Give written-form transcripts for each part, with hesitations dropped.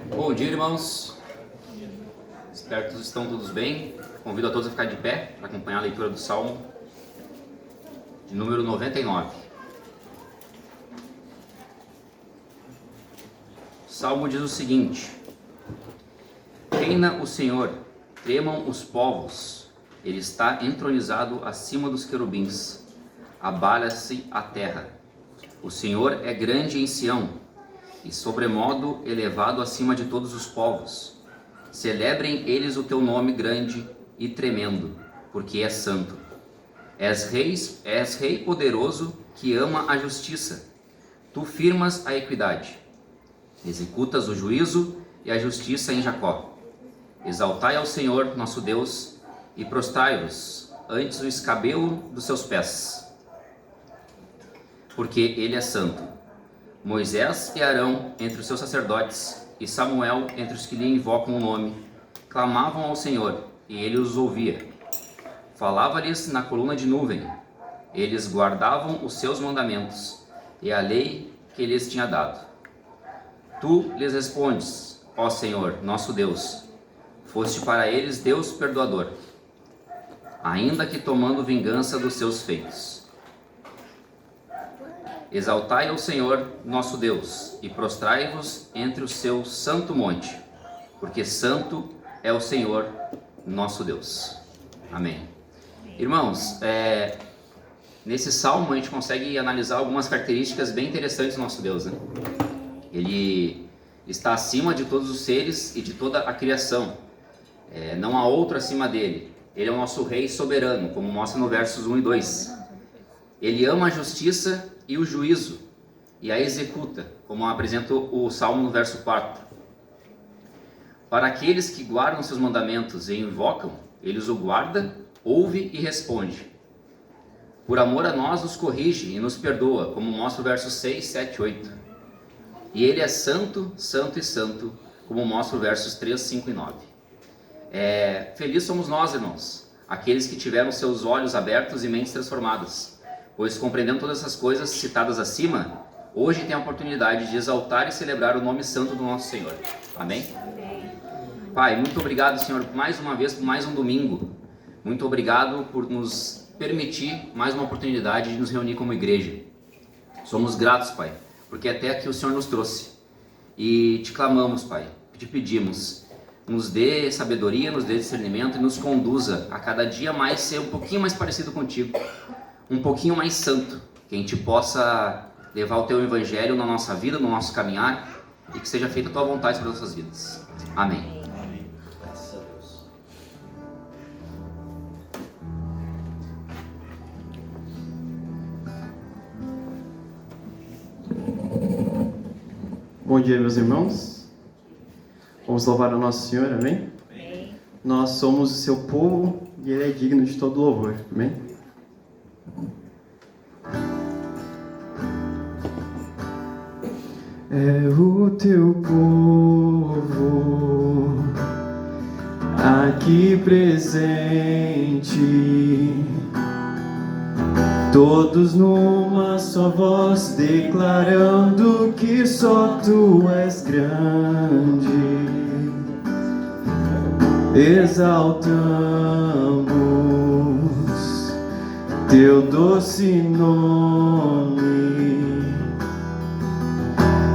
Bom dia, irmãos. Espero que todos estão todos bem. Convido a todos a ficar de pé para acompanhar a leitura do Salmo de número 99. O Salmo diz o seguinte: Reina o Senhor, tremam os povos, Ele está entronizado acima dos querubins, abala-se a terra. O Senhor é grande em Sião, e sobremodo elevado acima de todos os povos. Celebrem eles o teu nome grande e tremendo, porque és santo. És rei poderoso que ama a justiça. Tu firmas a equidade. Executas o juízo e a justiça em Jacó. Exaltai ao Senhor nosso Deus e prostrai-vos antes o escabelo dos seus pés, porque ele é santo. Moisés e Arão entre os seus sacerdotes e Samuel entre os que lhe invocam o nome clamavam ao Senhor e ele os ouvia. Falava-lhes na coluna de nuvem. Eles guardavam os seus mandamentos e a lei que lhes tinha dado. Tu lhes respondes, ó Senhor, nosso Deus. Foste para eles Deus perdoador, ainda que tomando vingança dos seus feitos. Exaltai ao Senhor, nosso Deus, e prostrai-vos entre o seu santo monte, porque santo é o Senhor, nosso Deus. Amém. Irmãos, nesse salmo a gente consegue analisar algumas características bem interessantes do nosso Deus, né? Ele está acima de todos os seres e de toda a criação. Não há outro acima dele. Ele é o nosso rei soberano, como mostra no versos 1 e 2. Ele ama a justiça e o juízo, e a executa, como apresenta o Salmo no verso 4. Para aqueles que guardam seus mandamentos e invocam, ele os guarda, ouve e responde. Por amor a nós nos corrige e nos perdoa, como mostra o verso 6, 7 e 8. E ele é santo, santo e santo, como mostra os versos 3, 5 e 9. Felizes somos nós, irmãos, aqueles que tiveram seus olhos abertos e mentes transformadas, pois compreendendo todas essas coisas citadas acima, hoje tem a oportunidade de exaltar e celebrar o nome santo do nosso Senhor. Amém? Pai, muito obrigado, Senhor, mais uma vez, por mais um domingo. Muito obrigado por nos permitir mais uma oportunidade de nos reunir como igreja. Somos gratos, Pai, porque até aqui o Senhor nos trouxe. E te clamamos, Pai, te pedimos, nos dê sabedoria, nos dê discernimento e nos conduza a cada dia mais ser um pouquinho mais parecido contigo, um pouquinho mais santo, que a gente possa levar o teu evangelho na nossa vida, no nosso caminhar, e que seja feita a tua vontade sobre as nossas vidas. Amém. Graças a Deus. Bom dia, meus irmãos. Vamos louvar o nosso Senhor, amém? Amém. Nós somos o seu povo e Ele é digno de todo louvor, amém? É o teu povo aqui presente, todos numa só voz declarando que só tu és grande. Exaltamos teu doce nome,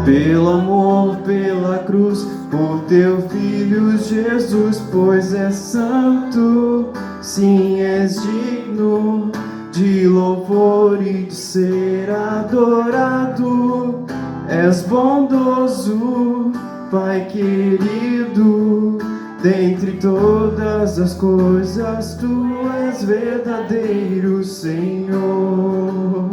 pelo amor, pela cruz, por teu Filho Jesus, pois és santo, sim, és digno de louvor e de ser adorado. És bondoso, Pai querido, dentre todas as coisas, tu és verdadeiro Senhor.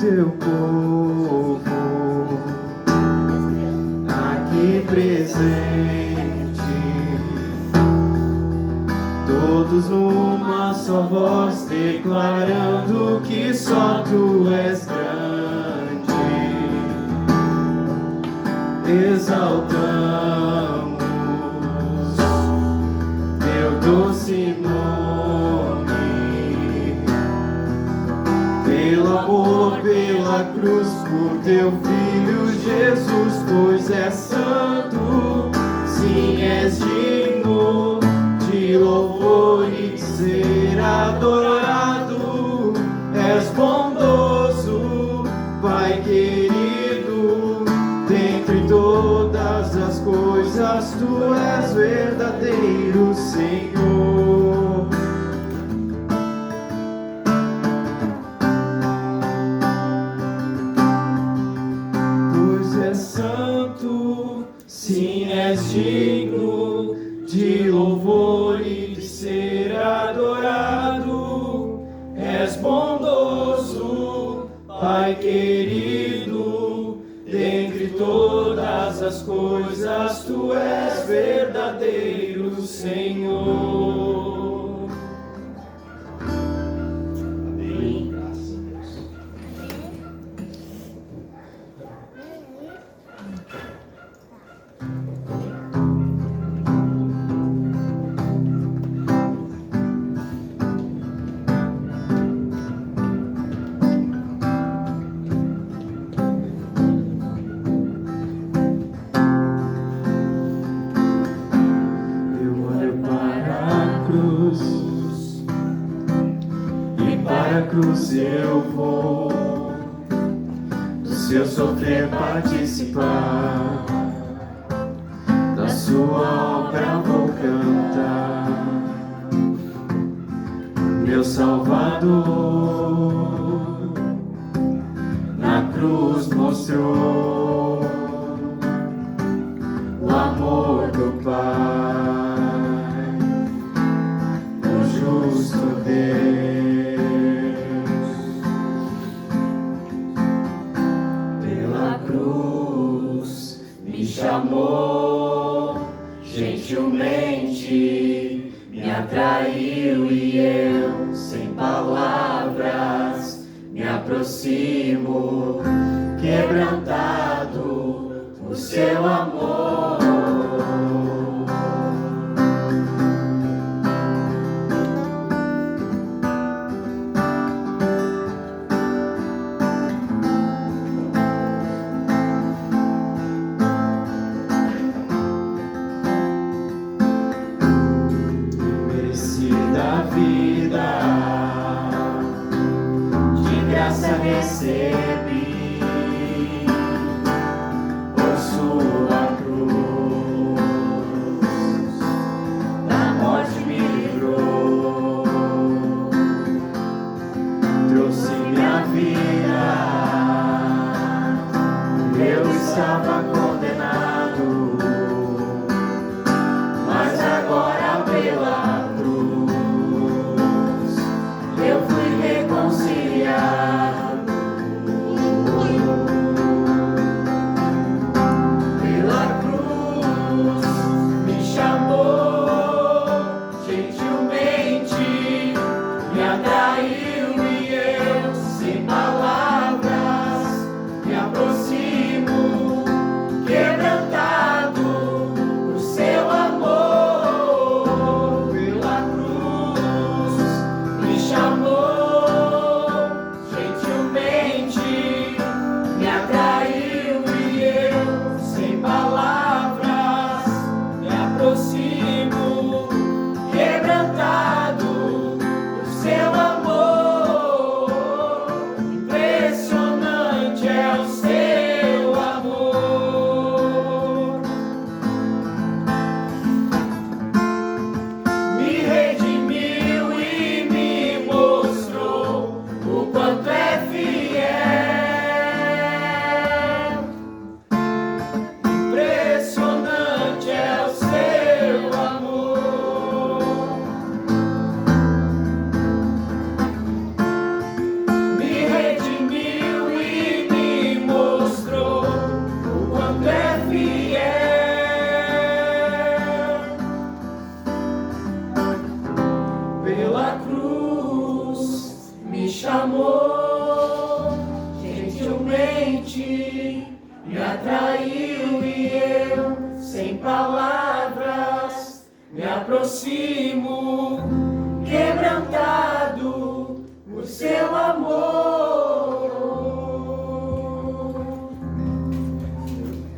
Teu povo aqui presente, todos numa uma só voz declarando que só tu és grande. Exaltamos teu doce nome, pelo amor, pela cruz, por teu Filho Jesus, pois és santo, sim, és digno de louvor e de ser adorado. És bondoso, Pai querido, dentre todas as coisas tu és verdadeiro Senhor. Pois és santo, sim, és digno de louvor e de ser adorado. És bondoso, Pai querido, dentre todas as coisas tu és verdadeiro Senhor. Amém. Graças a Deus. Cruz eu vou, do seu sofrer participar, da sua obra vou cantar. Meu Salvador na cruz mostrou o amor do Pai, o justo Deus. Me chamou gentilmente, me atraiu e eu, sem palavras, me aproximo, quebrantado por seu amor. Recebi por sua cruz, da morte me livrou, trouxe minha vida. Eu estava condenado, mas agora pela cruz eu fui reconciliado. noite me atraiu e eu, sem palavras, me aproximo, quebrantado por seu amor.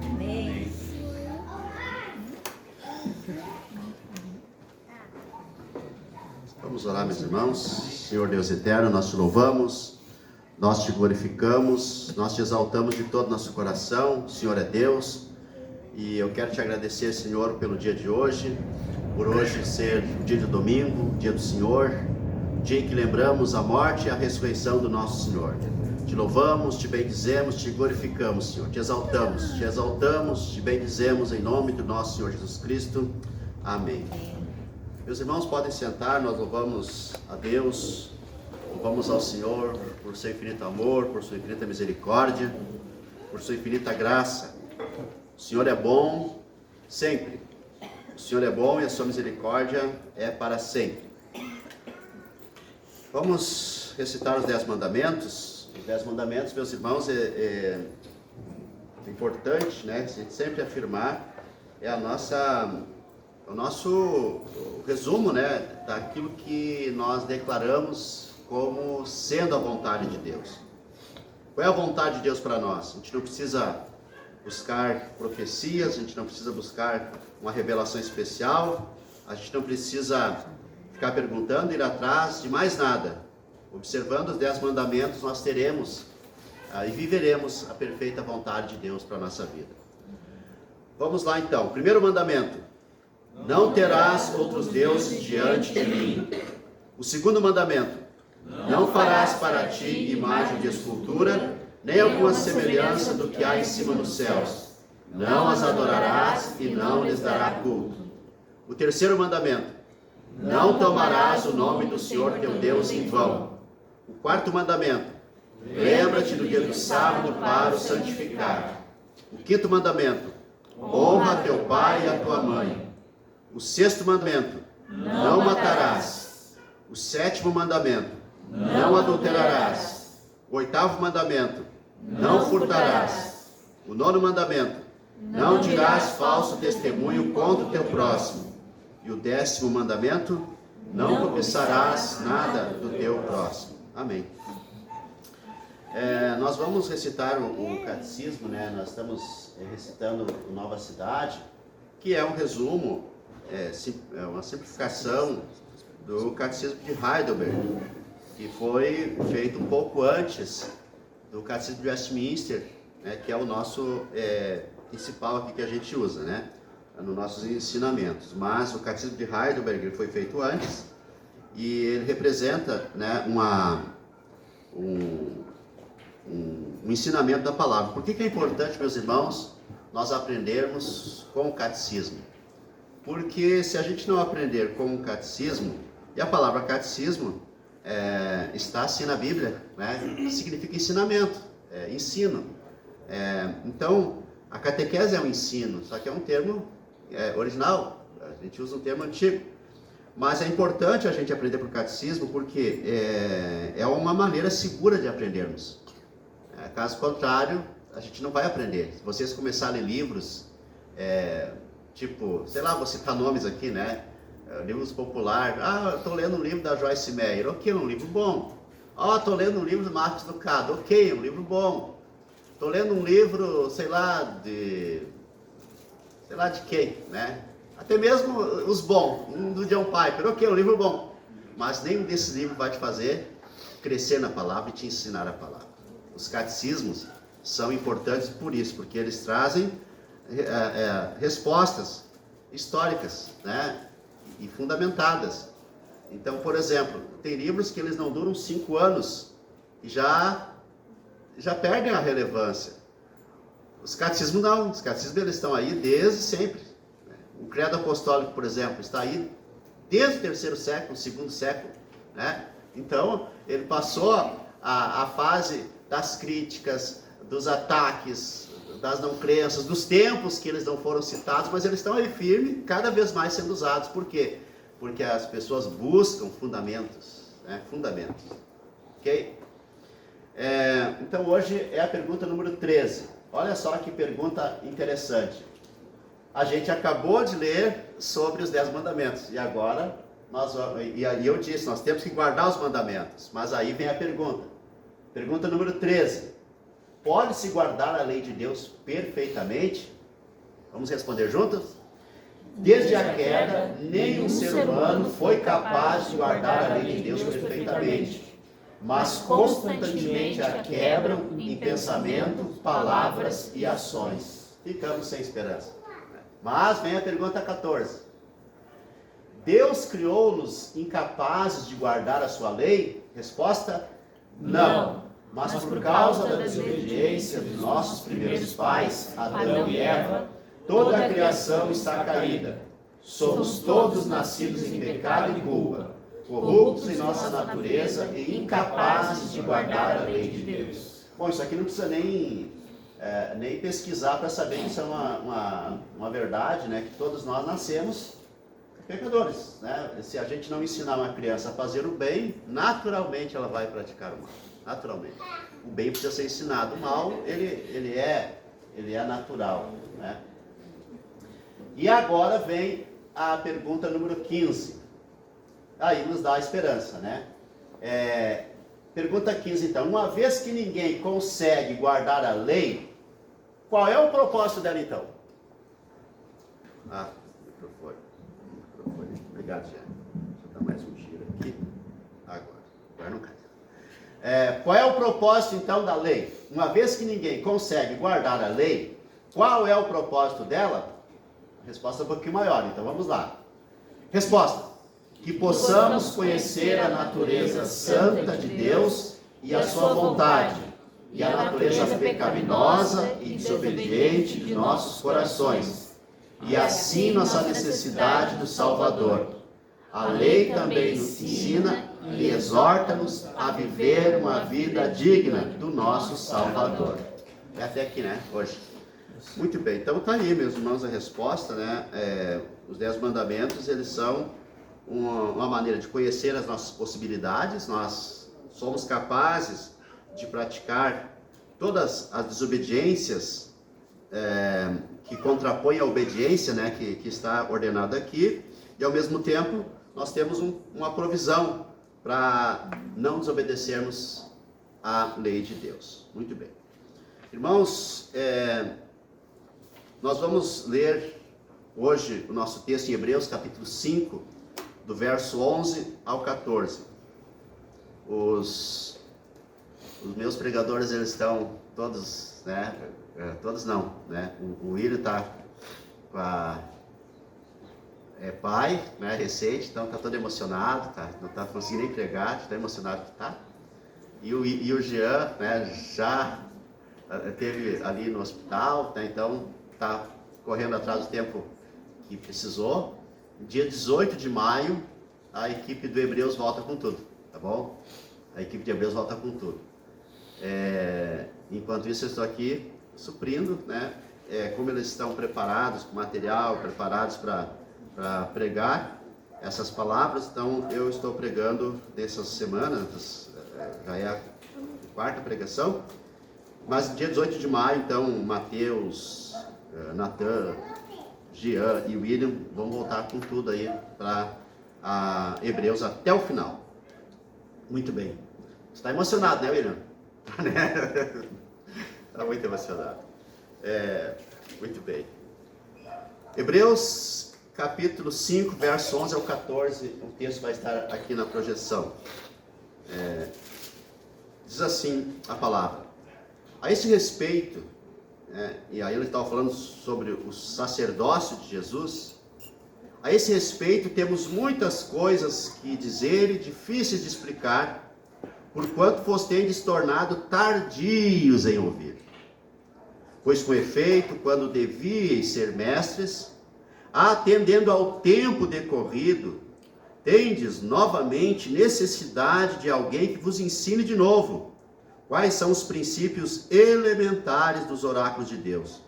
Amém. Vamos orar, meus irmãos. Senhor Deus eterno, nós te louvamos, nós te glorificamos, nós te exaltamos de todo o nosso coração. O Senhor é Deus, e eu quero te agradecer, Senhor, pelo dia de hoje, por hoje ser o dia de domingo, dia do Senhor, dia em que lembramos a morte e a ressurreição do nosso Senhor. Te louvamos, te bendizemos, te glorificamos, Senhor, te exaltamos, te bendizemos em nome do nosso Senhor Jesus Cristo. Amém. Meus irmãos, podem sentar. Nós louvamos a Deus, louvamos ao Senhor por seu infinito amor, por sua infinita misericórdia, por sua infinita graça. O Senhor é bom sempre. O Senhor é bom e a sua misericórdia é para sempre. Vamos recitar os 10 mandamentos. Os 10 mandamentos, meus irmãos, é importante, né? A gente sempre afirmar, é o nosso resumo, né, daquilo que nós declaramos como sendo a vontade de Deus. Qual é a vontade de Deus para nós? A gente não precisa buscar profecias, a gente não precisa buscar uma revelação especial, a gente não precisa ficar perguntando, ir atrás de mais nada. Observando os 10 mandamentos, nós teremos e viveremos a perfeita vontade de Deus para a nossa vida. Vamos lá então. Primeiro mandamento: não terás outros deuses diante de mim. O segundo mandamento: não farás para ti imagem de escultura, nem alguma semelhança do que há em cima dos céus. Não as adorarás e não lhes dará culto. O terceiro mandamento: não tomarás o nome do Senhor teu Deus em vão. O quarto mandamento: lembra-te do dia do sábado para o santificar. O quinto mandamento: honra teu pai e a tua mãe. O sexto mandamento: não matarás. O sétimo mandamento: não adulterarás. O oitavo mandamento: não furtarás. O nono mandamento: não dirás falso testemunho contra o teu próximo. E o 10º mandamento: não cobiçarás nada do teu próximo. Amém. Nós vamos recitar o catecismo, né? Nós estamos recitando Nova Cidade, que é um resumo, uma simplificação do catecismo de Heidelberg, que foi feito um pouco antes do catecismo de Westminster, né? Que é o nosso principal aqui que a gente usa, né? Nos nossos ensinamentos. Mas o catecismo de Heidelberg ele foi feito antes, e ele representa, né, um ensinamento da palavra. Por que é importante, meus irmãos, nós aprendermos com o catecismo? Porque se a gente não aprender com o catecismo, e a palavra catecismo está assim na Bíblia, né? Significa ensinamento, ensino. Então, a catequese é um ensino, só que é um termo original, a gente usa um termo antigo. Mas é importante a gente aprender por catecismo, porque é uma maneira segura de aprendermos. Caso contrário, a gente não vai aprender. Se vocês começarem a ler livros, tipo, sei lá, vou citar nomes aqui, né? Livros populares. Eu estou lendo um livro da Joyce Meyer. Ok, é um livro bom. Estou lendo um livro do Marcos Lucado. Ok, é um livro bom. Estou lendo um livro, sei lá de quem, né? Até mesmo os bons, do John Piper. Ok, é um livro bom. Mas nenhum desses livros vai te fazer crescer na palavra e te ensinar a palavra. Os catecismos são importantes por isso, porque eles trazem respostas históricas, né? E fundamentadas. Então, por exemplo, tem livros que eles não duram 5 anos e já perdem a relevância. Os catecismos não. Os catecismos eles estão aí desde sempre. O credo apostólico, por exemplo, está aí desde o 3º século, 2º século, né? Então, ele passou a fase das críticas, dos ataques, das não crenças, dos tempos que eles não foram citados, mas eles estão aí firmes, cada vez mais sendo usados. Por quê? Porque as pessoas buscam fundamentos, né? Fundamentos. Ok? Então, Então hoje é a pergunta número 13. Olha só que pergunta interessante. A gente acabou de ler sobre os 10 mandamentos. E agora, eu disse, nós temos que guardar os mandamentos. Mas aí vem a pergunta. Pergunta número 13. Pode-se guardar a lei de Deus perfeitamente? Vamos responder juntos? Desde a queda, nenhum ser humano foi capaz de guardar a lei de Deus perfeitamente. Mas constantemente a quebram em pensamento, palavras e ações. Ficamos sem esperança. Mas vem a pergunta 14. Deus criou-nos incapazes de guardar a sua lei? Resposta: não. Mas por causa da desobediência dos nossos primeiros pais, Adão e Eva, toda a criação está caída. Somos todos nascidos em pecado e culpa, corruptos em nossa natureza e incapazes de guardar a lei de Deus. Bom, isso aqui não precisa nem pesquisar para saber que isso é uma verdade, né? Que todos nós nascemos pecadores, né? Se a gente não ensinar uma criança a fazer o bem, naturalmente ela vai praticar o mal. Naturalmente. O bem precisa ser ensinado. O mal, ele é natural, né? E agora vem a pergunta número 15. Aí nos dá a esperança, né? Pergunta 15 então. Uma vez que ninguém consegue guardar a lei, qual é o propósito dela então? Microfone. Obrigado, Jean. Deixa eu dar mais um giro aqui. Agora não cai. Qual é o propósito então da lei? Uma vez que ninguém consegue guardar a lei, qual é o propósito dela? A resposta é um pouquinho maior, então vamos lá. Resposta: que possamos conhecer a natureza santa de Deus e a sua vontade, e a natureza pecaminosa e desobediente de nossos corações, e assim nossa necessidade do Salvador. A lei também nos ensina e exorta-nos a viver uma vida digna do nosso Salvador. É até aqui, né, hoje. Muito bem, então está aí, meus irmãos, a resposta, né? Os 10 mandamentos, eles são uma maneira de conhecer as nossas possibilidades. Nós somos capazes de praticar todas as desobediências que contrapõem a obediência, né, que está ordenada aqui, e ao mesmo tempo nós temos uma provisão para não desobedecermos à lei de Deus. Muito bem. Irmãos, nós vamos ler hoje o nosso texto em Hebreus, capítulo 5, do verso 11 ao 14. Os meus pregadores, eles estão todos, né? Todos não, né? O William está com pai, né, recente, então está todo emocionado, não está conseguindo nem pregar, está emocionado que está. E o Jean, né, já esteve ali no hospital, né, então está correndo atrás do tempo que precisou. Dia 18 de maio, a equipe do Hebreus volta com tudo, tá bom? A equipe de Hebreus volta com tudo. Enquanto isso, eu estou aqui suprindo, né, como eles estão preparados, com material, preparados para pregar essas palavras. Então eu estou pregando nessas semanas, já é a 4ª pregação, mas dia 18 de maio, então Mateus, Natan, Jean e William vão voltar com tudo aí para Hebreus até o final. Muito bem. Você está emocionado, né, William? Está muito emocionado. Muito bem. Hebreus capítulo 5, verso 11 ao 14, o texto vai estar aqui na projeção. Diz assim a palavra: a esse respeito, e aí ele estava falando sobre o sacerdócio de Jesus, a esse respeito temos muitas coisas que dizer e difíceis de explicar, porquanto vos tendes tornado tardios em ouvir. Pois com efeito, quando devíeis ser mestres, atendendo ao tempo decorrido, tendes novamente necessidade de alguém que vos ensine de novo quais são os princípios elementares dos oráculos de Deus.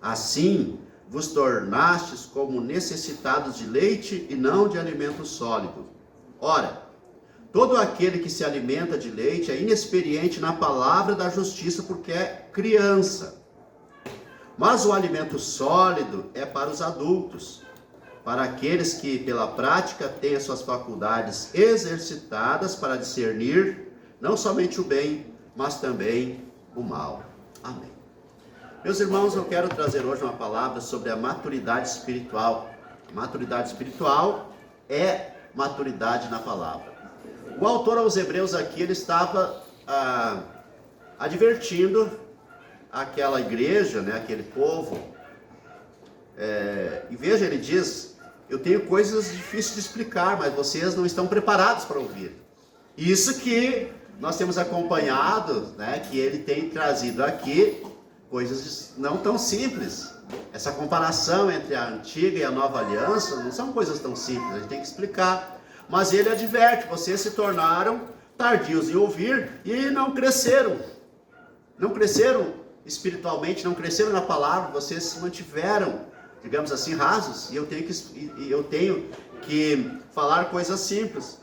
Assim, vos tornastes como necessitados de leite e não de alimento sólido. Ora, Todo aquele que se alimenta de leite é inexperiente na palavra da justiça, porque é criança. Mas o alimento sólido é para os adultos, para aqueles que, pela prática, têm as suas faculdades exercitadas para discernir não somente o bem, mas também o mal. Amém. Meus irmãos, eu quero trazer hoje uma palavra sobre a maturidade espiritual. Maturidade espiritual é maturidade na palavra. O autor aos Hebreus aqui, ele estava advertindo aquela igreja, né, aquele povo. E veja, ele diz: eu tenho coisas difíceis de explicar, mas vocês não estão preparados para ouvir. Isso que nós temos acompanhado, né, que ele tem trazido aqui coisas não tão simples. Essa comparação entre a antiga e a nova aliança não são coisas tão simples, a gente tem que explicar. Mas ele adverte: vocês se tornaram tardios em ouvir e não cresceram. Não cresceram espiritualmente, não cresceram na palavra, vocês se mantiveram, digamos assim, rasos. E eu tenho que falar coisas simples.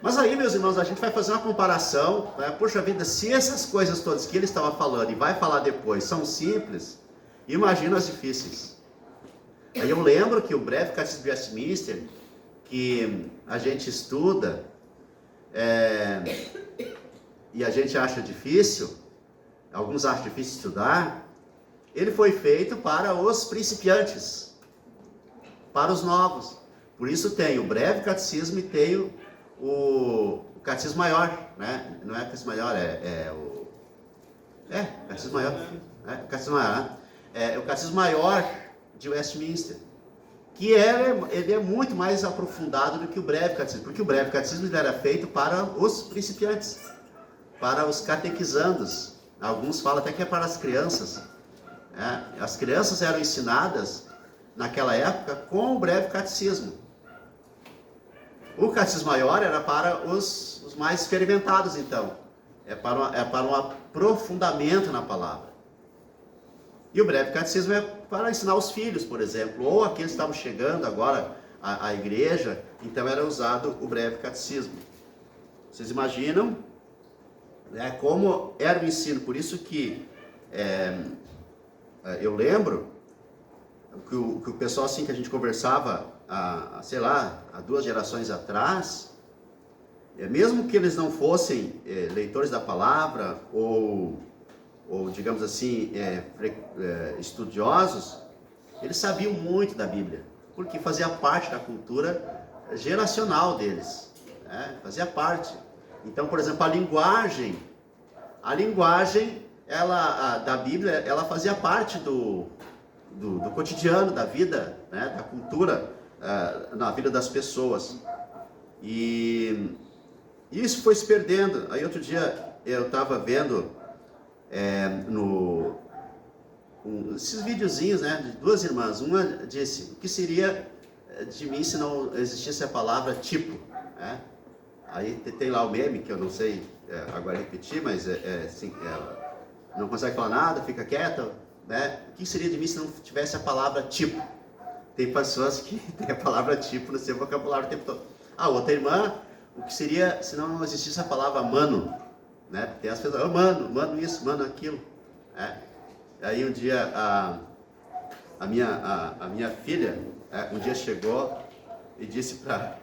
Mas aí, meus irmãos, a gente vai fazer uma comparação, né? Poxa vida, se essas coisas todas que ele estava falando e vai falar depois são simples, imagina as difíceis. Aí eu lembro que o breve Catecismo de Westminster, que a gente estuda e a gente acha difícil, alguns acham difícil estudar, ele foi feito para os principiantes, para os novos. Por isso tem o breve catecismo e tem o catecismo maior, né? Não é o catecismo maior, catecismo maior, catecismo maior, né? É o catecismo maior de Westminster, que ele é muito mais aprofundado do que o breve catecismo, porque o breve catecismo era feito para os principiantes, para os catequizandos. Alguns falam até que é para as crianças. As crianças eram ensinadas naquela época com o breve catecismo. O catecismo maior era para os mais experimentados, então. É para um aprofundamento na palavra. E o breve catecismo é para ensinar os filhos, por exemplo, ou aqueles que estavam chegando agora à igreja, então era usado o breve catecismo. Vocês imaginam, né, como era o ensino? Por isso que eu lembro que o pessoal, assim, que a gente conversava há 2 gerações atrás, mesmo que eles não fossem leitores da palavra ou digamos assim, estudiosos, eles sabiam muito da Bíblia, porque fazia parte da cultura geracional deles, né? Fazia parte. Então, por exemplo, a linguagem da Bíblia, ela fazia parte do cotidiano, da vida, né? Da cultura, na vida das pessoas. E isso foi se perdendo. Aí outro dia eu estava vendo esses videozinhos, né, de 2 irmãs. Uma disse: o que seria de mim se não existisse a palavra tipo, né? Aí tem lá o meme, que eu não sei agora repetir, mas assim, não consegue falar nada, fica quieta, né? O que seria de mim se não tivesse a palavra tipo? Tem pessoas que têm a palavra tipo no seu vocabulário o tempo todo. A outra irmã: o que seria se não existisse a palavra mano? Né? Tem as pessoas: mano isso, mano aquilo. Aí um dia a minha filha um dia chegou e disse para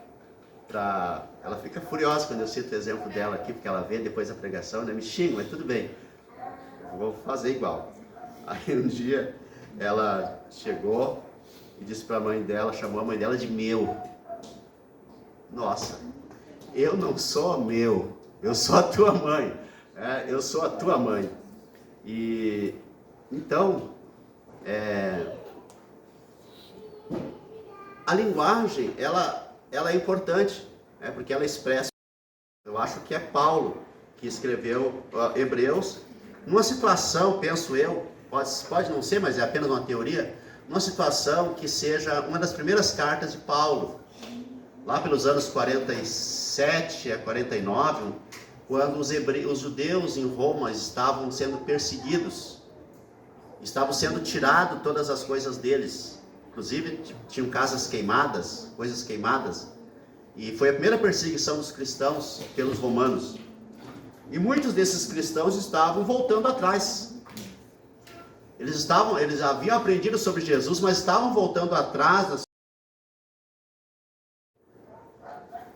ela, fica furiosa quando eu cito o exemplo dela aqui, porque ela vê depois da pregação, né? Me xinga, mas tudo bem, eu vou fazer igual. Aí um dia ela chegou e disse para a mãe dela, chamou a mãe dela de meu. Nossa, eu não sou meu, eu sou a tua mãe, eu sou a tua mãe. E então a linguagem ela é importante, porque ela expressa. Eu acho que é Paulo que escreveu Hebreus numa situação, penso eu, pode não ser, mas é apenas uma teoria, numa situação que seja uma das primeiras cartas de Paulo, lá pelos anos 47 a 49, quando os judeus em Roma estavam sendo perseguidos, estavam sendo tiradas todas as coisas deles, inclusive tinham casas queimadas, coisas queimadas, E foi a primeira perseguição dos cristãos pelos romanos. E muitos desses cristãos estavam voltando atrás. Eles haviam aprendido sobre Jesus, mas estavam voltando atrás.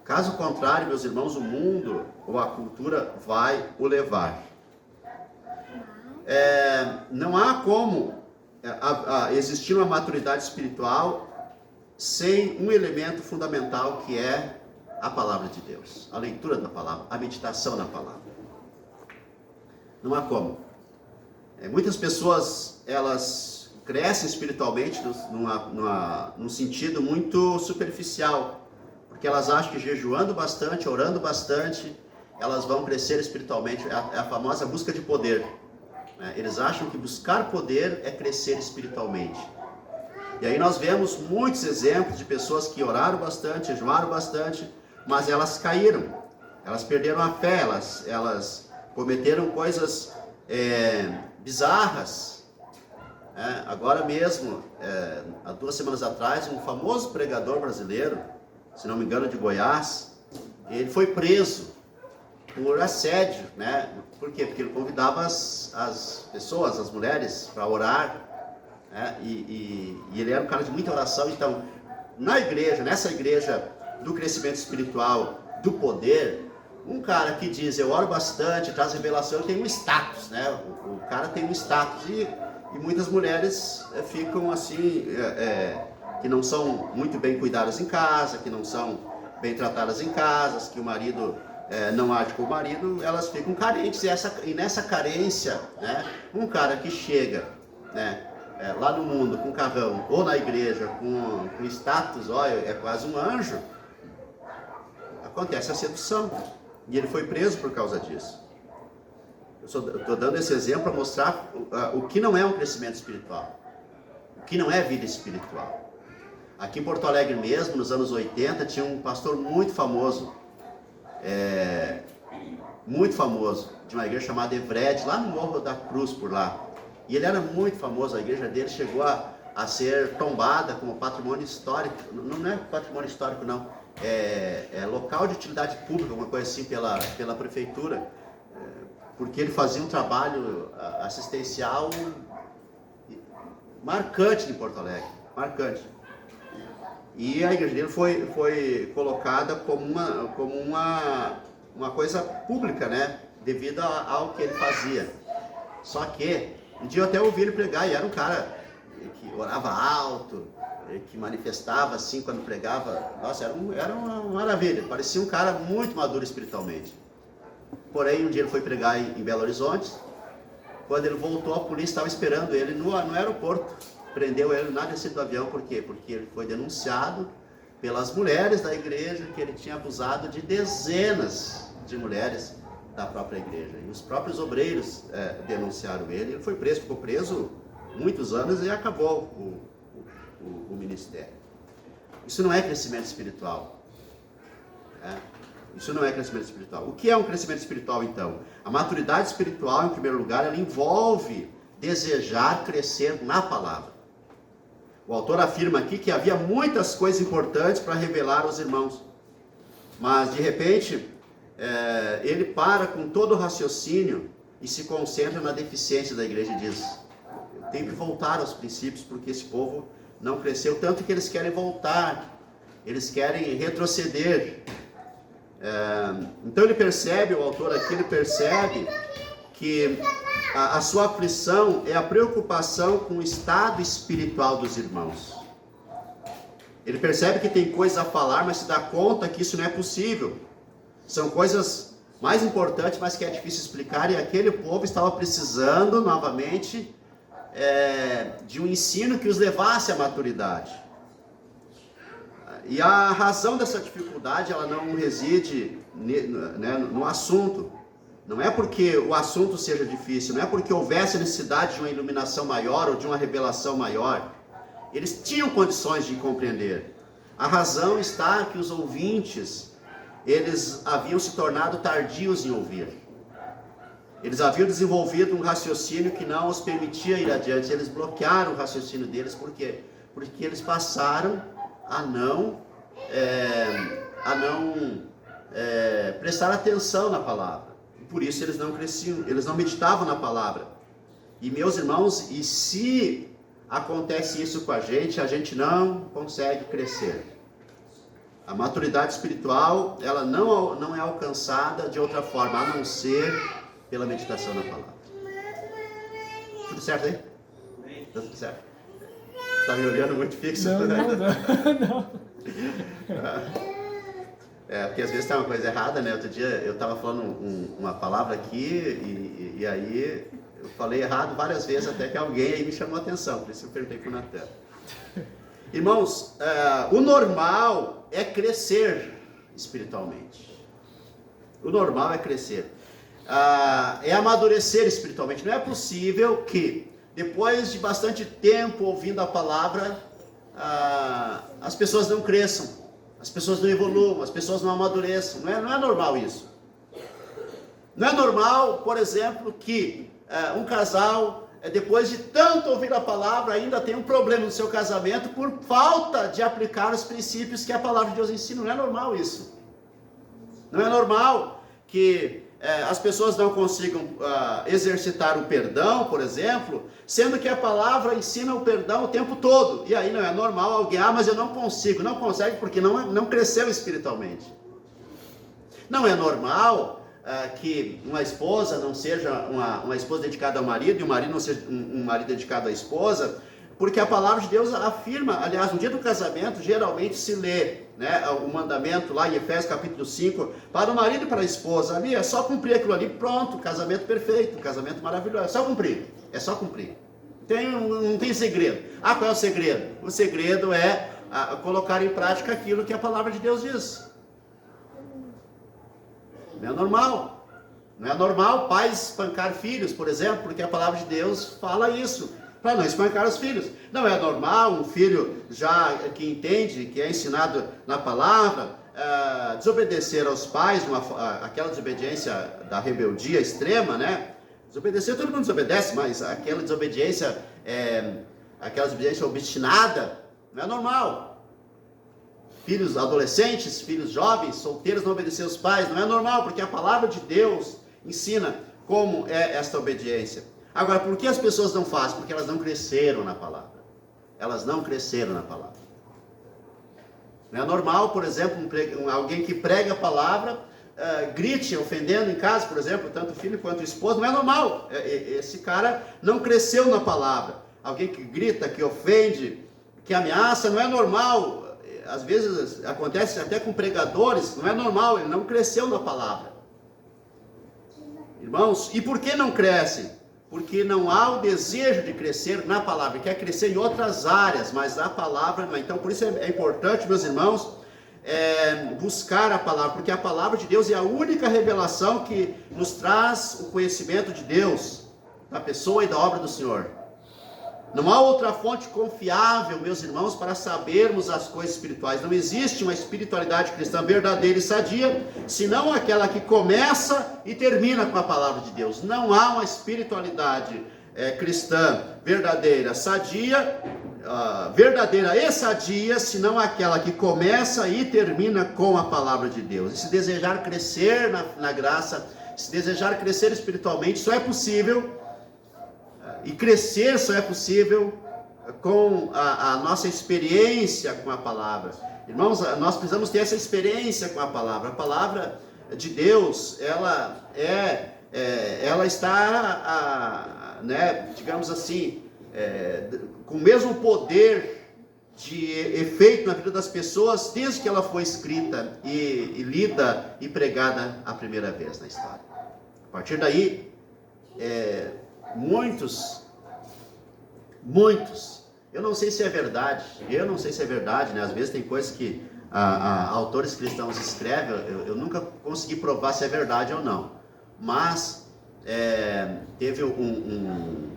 Caso contrário, meus irmãos, o mundo ou a cultura vai o levar. Não há como existir uma maturidade espiritual sem um elemento fundamental, que é a palavra de Deus, a leitura da palavra, a meditação na palavra. Não há como. Muitas pessoas, elas crescem espiritualmente num sentido muito superficial, porque elas acham que jejuando bastante, orando bastante, elas vão crescer espiritualmente. É a famosa busca de poder. Eles acham que buscar poder é crescer espiritualmente. E aí nós vemos muitos exemplos de pessoas que oraram bastante, jejuaram bastante, mas elas caíram, elas perderam a fé, elas cometeram coisas bizarras. Agora mesmo, há 2 semanas atrás, um famoso pregador brasileiro, se não me engano de Goiás, ele foi preso por assédio, né? Por quê? Porque ele convidava as pessoas, as mulheres, para orar, e ele era um cara de muita oração. Então, nessa igreja do crescimento espiritual, do poder, um cara que diz, eu oro bastante, traz revelação, ele tem um status, né? O cara tem um status, e muitas mulheres ficam assim, que não são muito bem cuidadas em casa, que não são bem tratadas em casa, que o marido não age com o marido, elas ficam carentes. E nessa carência, né, um cara que chega, né, lá no mundo com carrão, ou na igreja com status, olha, é quase um anjo, acontece a sedução. E ele foi preso por causa disso. Eu estou dando esse exemplo para mostrar o que não é um crescimento espiritual, o que não é vida espiritual. Aqui em Porto Alegre mesmo, nos anos 80, tinha um pastor muito famoso, de uma igreja chamada Evred, lá no Morro da Cruz, por lá. E ele era muito famoso, a igreja dele chegou a ser tombada como patrimônio histórico. Não é patrimônio histórico, não. É local de utilidade pública, uma coisa assim, pela prefeitura, porque ele fazia um trabalho assistencial marcante em Porto Alegre, marcante. E a igreja dele foi colocada como uma coisa pública, né, devido ao que ele fazia. Só que um dia eu até ouvi ele pregar, e era um cara que orava alto, que manifestava assim quando pregava. Nossa, era uma maravilha, parecia um cara muito maduro espiritualmente. Porém, um dia ele foi pregar em Belo Horizonte. Quando ele voltou, a polícia estava esperando ele no aeroporto, prendeu ele na descida do avião. Por quê? Porque ele foi denunciado pelas mulheres da igreja que ele tinha abusado de dezenas de mulheres da própria igreja, e os próprios obreiros denunciaram ele. Ele foi preso, ficou preso muitos anos e acabou o ministério. Isso não é crescimento espiritual. Isso não é crescimento espiritual. O que é um crescimento espiritual, então? A maturidade espiritual, em primeiro lugar, ela envolve desejar crescer na palavra. O autor afirma aqui que havia muitas coisas importantes para revelar aos irmãos, mas de repente ele para com todo o raciocínio e se concentra na deficiência da igreja e diz: eu tenho que voltar aos princípios, porque esse povo não cresceu, tanto que eles querem voltar, eles querem retroceder. Então ele percebe, o autor aqui, ele percebe que a sua aflição é a preocupação com o estado espiritual dos irmãos. Ele percebe que tem coisas a falar, mas se dá conta que isso não é possível. São coisas mais importantes, mas que é difícil explicar, e aquele povo estava precisando novamente de um ensino que os levasse à maturidade. E a razão dessa dificuldade, ela não reside no assunto. Não é porque o assunto seja difícil, não é porque houvesse necessidade de uma iluminação maior ou de uma revelação maior. Eles tinham condições de compreender. A razão está que os ouvintes, eles haviam se tornado tardios em ouvir. Eles haviam desenvolvido um raciocínio que não os permitia ir adiante. Eles bloquearam o raciocínio deles. Por quê? Porque eles passaram a a não prestar atenção na palavra. E por isso eles não cresciam, eles não meditavam na palavra. E meus irmãos, e se acontece isso com a gente não consegue crescer. A maturidade espiritual, ela não é alcançada de outra forma, a não ser pela meditação na palavra. Tudo certo aí? Tudo certo? Você está me olhando muito fixo? Não. Porque às vezes tem uma coisa errada, né? Outro dia eu estava falando uma palavra aqui e aí eu falei errado várias vezes até que alguém aí me chamou a atenção, por isso eu perguntei para o Natan. Irmãos, o normal é crescer espiritualmente. O normal é crescer. É amadurecer espiritualmente. Não é possível que, depois de bastante tempo ouvindo a palavra, as pessoas não cresçam, as pessoas não evoluam, as pessoas não amadureçam. Não é normal isso. Não é normal, por exemplo, que um casal, depois de tanto ouvir a palavra, ainda tem um problema no seu casamento por falta de aplicar os princípios que a palavra de Deus ensina. Não é normal isso. Não é normal que as pessoas não consigam exercitar o perdão, por exemplo, sendo que a palavra ensina o perdão o tempo todo. E aí não é normal alguém, mas eu não consigo. Não consegue porque não cresceu espiritualmente. Não é normal que uma esposa não seja uma esposa dedicada ao marido e o marido não seja um marido dedicado à esposa, porque a palavra de Deus afirma, aliás, no dia do casamento geralmente se lê, né, o mandamento lá em Efésios capítulo 5, para o marido e para a esposa. Ali é só cumprir aquilo ali, pronto, casamento perfeito, casamento maravilhoso, é só cumprir. Não tem segredo. Qual é o segredo? O segredo é colocar em prática aquilo que a palavra de Deus diz. Não é normal. Não é normal pais espancar filhos, por exemplo, porque a palavra de Deus fala isso, para não espancar os filhos. Não é normal um filho já que entende, que é ensinado na palavra, desobedecer aos pais, aquela desobediência da rebeldia extrema, né? Desobedecer, todo mundo desobedece, mas aquela desobediência obstinada, não é normal. Filhos adolescentes, filhos jovens, solteiros não obedecer aos pais, não é normal, porque a palavra de Deus ensina como é esta obediência. Agora, por que as pessoas não fazem? Porque elas não cresceram na palavra. Elas não cresceram na palavra. Não é normal, por exemplo, alguém que prega a palavra, grite, ofendendo em casa, por exemplo, tanto o filho quanto o esposo, não é normal. Esse cara não cresceu na palavra. Alguém que grita, que ofende, que ameaça, não é normal. Às vezes acontece até com pregadores, não é normal, ele não cresceu na palavra. Irmãos, e por que não crescem? Porque não há o desejo de crescer na palavra, quer crescer em outras áreas, mas na palavra não. Então por isso é importante, meus irmãos, buscar a palavra, porque a palavra de Deus é a única revelação que nos traz o conhecimento de Deus, da pessoa e da obra do Senhor. Não há outra fonte confiável, meus irmãos, para sabermos as coisas espirituais. Não existe uma espiritualidade cristã verdadeira e sadia, senão aquela que começa e termina com a palavra de Deus. Não há uma espiritualidade cristã verdadeira, verdadeira e sadia, senão aquela que começa e termina com a palavra de Deus. E se desejar crescer na graça, se desejar crescer espiritualmente, só é possível. E crescer só é possível com a nossa experiência com a palavra. Irmãos, nós precisamos ter essa experiência com a palavra. A palavra de Deus, ela está, digamos assim, com o mesmo poder de efeito na vida das pessoas desde que ela foi escrita e lida e pregada a primeira vez na história. A partir daí, muitos, eu não sei se é verdade, né? Às vezes tem coisas que autores cristãos escrevem, eu nunca consegui provar se é verdade ou não, mas teve um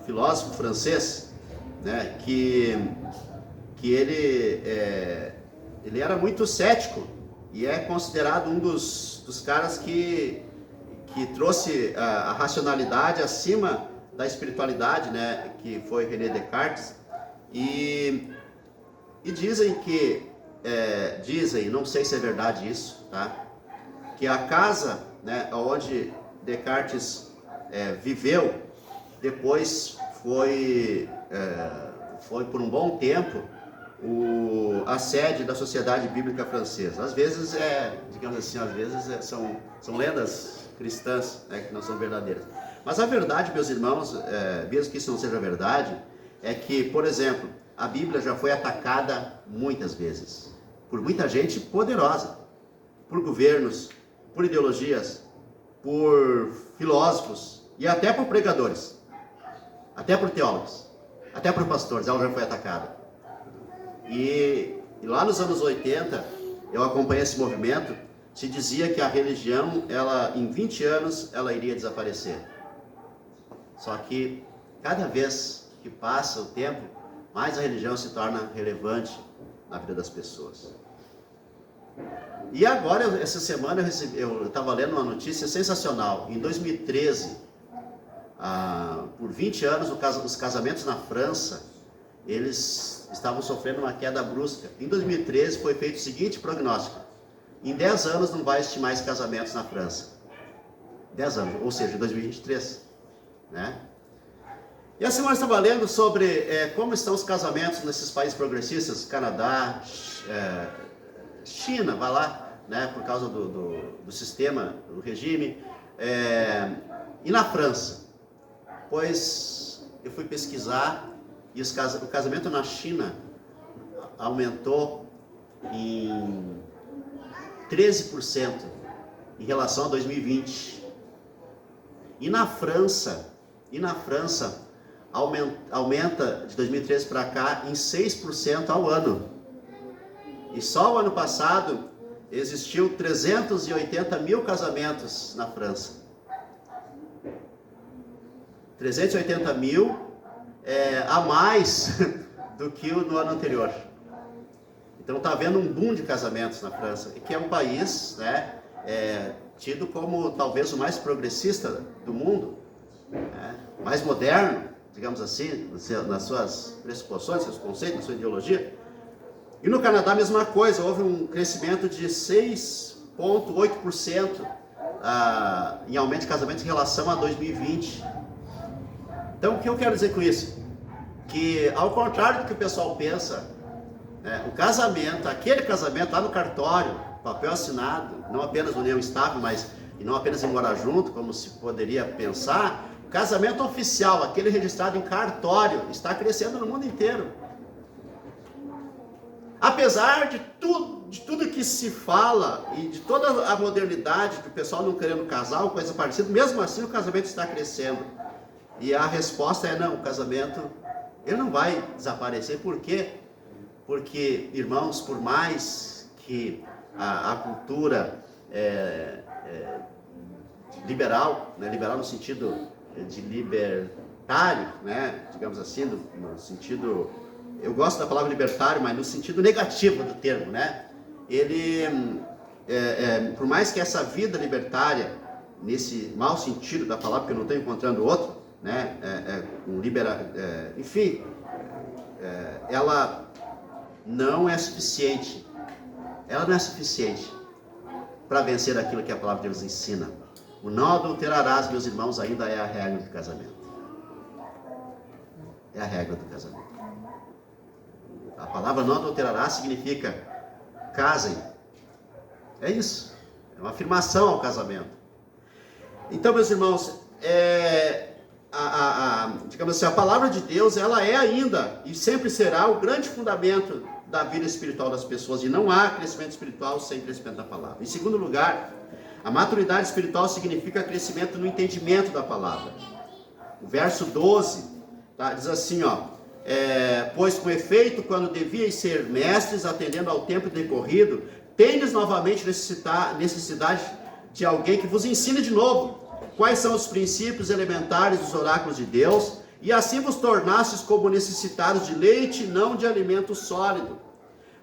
filósofo francês, né, que ele era muito cético e é considerado um dos caras que trouxe a racionalidade acima da espiritualidade, né, que foi René Descartes, e dizem que dizem, não sei se é verdade isso, tá? Que a casa, né, onde Descartes viveu, depois foi por um bom tempo a sede da Sociedade Bíblica Francesa. Às vezes digamos assim, às vezes são lendas cristãs, né, que não são verdadeiras. Mas a verdade, meus irmãos, mesmo que isso não seja verdade, é que, por exemplo, a Bíblia já foi atacada muitas vezes por muita gente poderosa, por governos, por ideologias, por filósofos e até por pregadores, até por teólogos, até por pastores. Ela já foi atacada. E lá nos anos 80, eu acompanhei esse movimento. Se dizia que a religião, em 20 anos, ela iria desaparecer. Só que cada vez que passa o tempo, mais a religião se torna relevante na vida das pessoas. E agora, essa semana, eu estava lendo uma notícia sensacional. Em 2013, por 20 anos, os casamentos na França, eles estavam sofrendo uma queda brusca. Em 2013 foi feito o seguinte prognóstico: em 10 anos não vai existir mais casamentos na França. 10 anos, ou seja, em 2023, né? E a semana estava lendo sobre como estão os casamentos nesses países progressistas, Canadá, China, vai lá, né, por causa do sistema, do regime, e na França. Pois eu fui pesquisar e o casamento na China aumentou em 13% em relação a 2020. E na França aumenta de 2013 para cá em 6% ao ano. E só o ano passado existiu 380 mil casamentos na França. 380 mil a mais do que no ano anterior. Então está havendo um boom de casamentos na França, que é um país, né, tido como talvez o mais progressista do mundo, mais moderno, digamos assim, nas suas pressuposições, seus conceitos, na sua ideologia. E no Canadá a mesma coisa, houve um crescimento de 6,8% em aumento de casamentos em relação a 2020. Então, o que eu quero dizer com isso? Que, ao contrário do que o pessoal pensa, o casamento, aquele casamento lá no cartório, papel assinado, não apenas união estável, e não apenas em morar junto, como se poderia pensar, o casamento oficial, aquele registrado em cartório, está crescendo no mundo inteiro. Apesar de tudo que se fala e de toda a modernidade, do pessoal não querendo casar ou coisa parecida, mesmo assim o casamento está crescendo. E a resposta é não, o casamento ele não vai desaparecer. Por quê? Porque, irmãos, por mais que a cultura liberal, né, liberal no sentido de libertário, né, digamos assim, no sentido, eu gosto da palavra libertário, mas no sentido negativo do termo, né? Ele, por mais que essa vida libertária, nesse mau sentido da palavra, que eu não estou encontrando outro, né, enfim, ela não é suficiente. Ela não é suficiente para vencer aquilo que a palavra de Deus ensina. O não adulterarás, meus irmãos, ainda é a regra do casamento. É a regra do casamento. A palavra não adulterarás significa casem. É isso. É uma afirmação ao casamento. Então, meus irmãos, digamos assim, a palavra de Deus, ela é ainda e sempre será o grande fundamento da vida espiritual das pessoas, e não há crescimento espiritual sem crescimento da palavra. Em segundo lugar, a maturidade espiritual significa crescimento no entendimento da palavra. O verso 12 diz assim, pois com efeito, quando devíeis ser mestres, atendendo ao tempo decorrido, tendes novamente necessidade de alguém que vos ensine de novo quais são os princípios elementares dos oráculos de Deus, e assim vos tornastes como necessitados de leite, não de alimento sólido.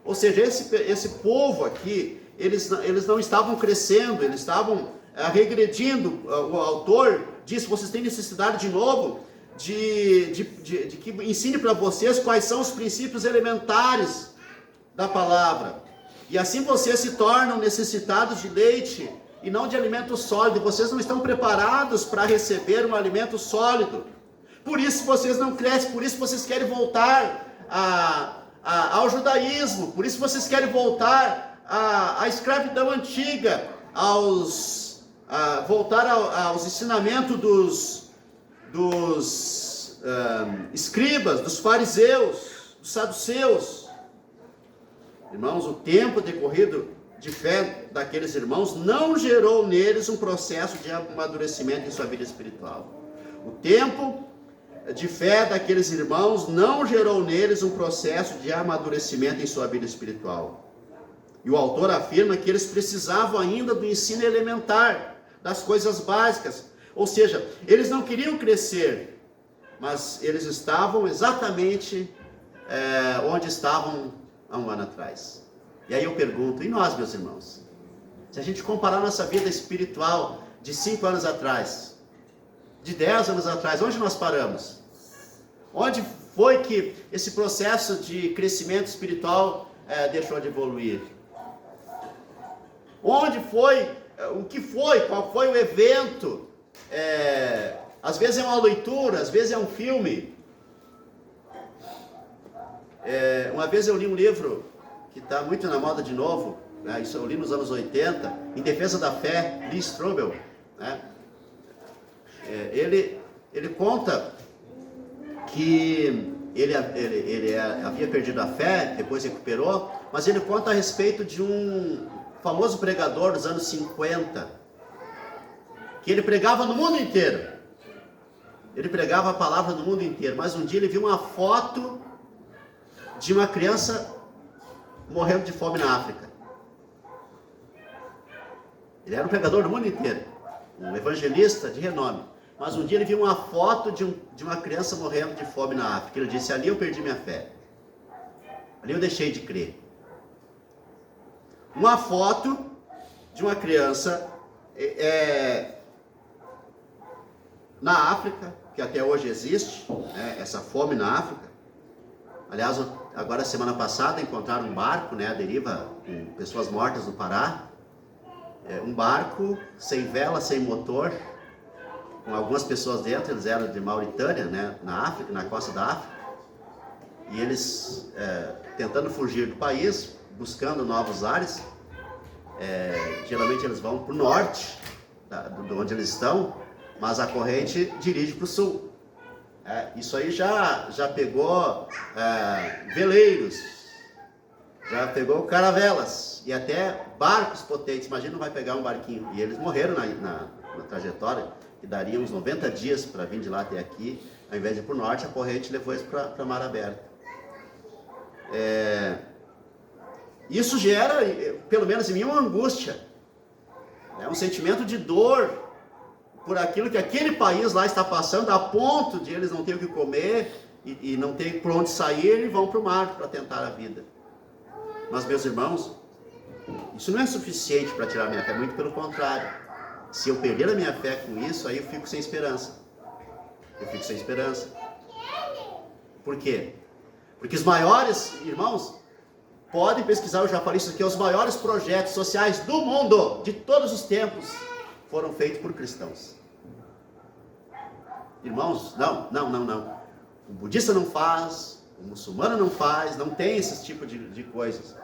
Ou seja, esse povo aqui, eles não estavam crescendo, eles estavam regredindo. O autor diz: vocês têm necessidade de novo de que ensine para vocês quais são os princípios elementares da palavra. E assim vocês se tornam necessitados de leite e não de alimento sólido. Vocês não estão preparados para receber um alimento sólido. Por isso vocês não crescem, por isso vocês querem voltar ao judaísmo, por isso vocês querem voltar à escravidão antiga, voltar aos ensinamentos dos escribas, dos fariseus, dos saduceus. Irmãos, o tempo decorrido de fé daqueles irmãos não gerou neles um processo de amadurecimento em sua vida espiritual. O tempo de fé daqueles irmãos não gerou neles um processo de amadurecimento em sua vida espiritual. E o autor afirma que eles precisavam ainda do ensino elementar, das coisas básicas. Ou seja, eles não queriam crescer, mas eles estavam exatamente onde estavam há um ano atrás. E aí eu pergunto, e nós, meus irmãos? Se a gente comparar nossa vida espiritual de 5 anos atrás, de 10 anos atrás, onde nós paramos? Onde foi que esse processo de crescimento espiritual deixou de evoluir? Onde foi? O que foi? Qual foi o evento? Às vezes é uma leitura, às vezes é um filme. Uma vez eu li um livro que está muito na moda de novo, né? Isso eu li nos anos 80, Em Defesa da Fé, Lee Strobel, né? Ele conta que ele havia perdido a fé, depois recuperou, mas ele conta a respeito de um famoso pregador dos anos 50, que ele pregava no mundo inteiro. Ele pregava a palavra no mundo inteiro, mas um dia ele viu uma foto de uma criança morrendo de fome na África. Ele era um pregador do mundo inteiro, um evangelista de renome. Mas um dia ele viu uma foto de uma criança morrendo de fome na África. Ele disse, ali eu perdi minha fé. Ali eu deixei de crer. Uma foto de uma criança na África, que até hoje existe, né, essa fome na África. Aliás, agora semana passada encontraram um barco, né, à deriva, com pessoas mortas no Pará. Um barco sem vela, sem motor, com algumas pessoas dentro. Eles eram de Mauritânia, né, na África, na costa da África. E eles tentando fugir do país, buscando novos ares. Geralmente eles vão para o norte, de onde eles estão, mas a corrente dirige para o sul. Isso aí já pegou veleiros, já pegou caravelas e até barcos potentes. Imagina, não vai pegar um barquinho. E eles morreram na trajetória, que daria uns 90 dias para vir de lá até aqui. Ao invés de ir para o norte, a corrente levou eles para mar aberto. Isso gera, pelo menos em mim, uma angústia, um sentimento de dor por aquilo que aquele país lá está passando, a ponto de eles não terem o que comer e não terem por onde sair, e vão para o mar para tentar a vida. Mas, meus irmãos, isso não é suficiente para tirar a minha fé, muito pelo contrário. Se eu perder a minha fé com isso, aí eu fico sem esperança. Por quê? Porque os maiores, irmãos, podem pesquisar, eu já falei isso aqui, os maiores projetos sociais do mundo, de todos os tempos, foram feitos por cristãos. Irmãos, não. O budista não faz, o muçulmano não faz, não tem esse tipo de coisas.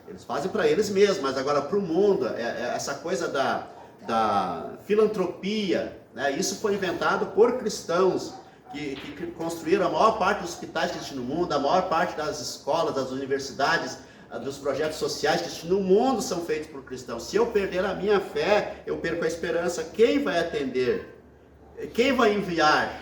Eles fazem para eles mesmos, mas agora para o mundo, essa coisa da filantropia, né? Isso foi inventado por cristãos, que construíram a maior parte dos hospitais que existem no mundo, a maior parte das escolas, das universidades, dos projetos sociais que existem no mundo são feitos por cristãos. Se eu perder a minha fé, eu perco a esperança. Quem vai atender? Quem vai enviar?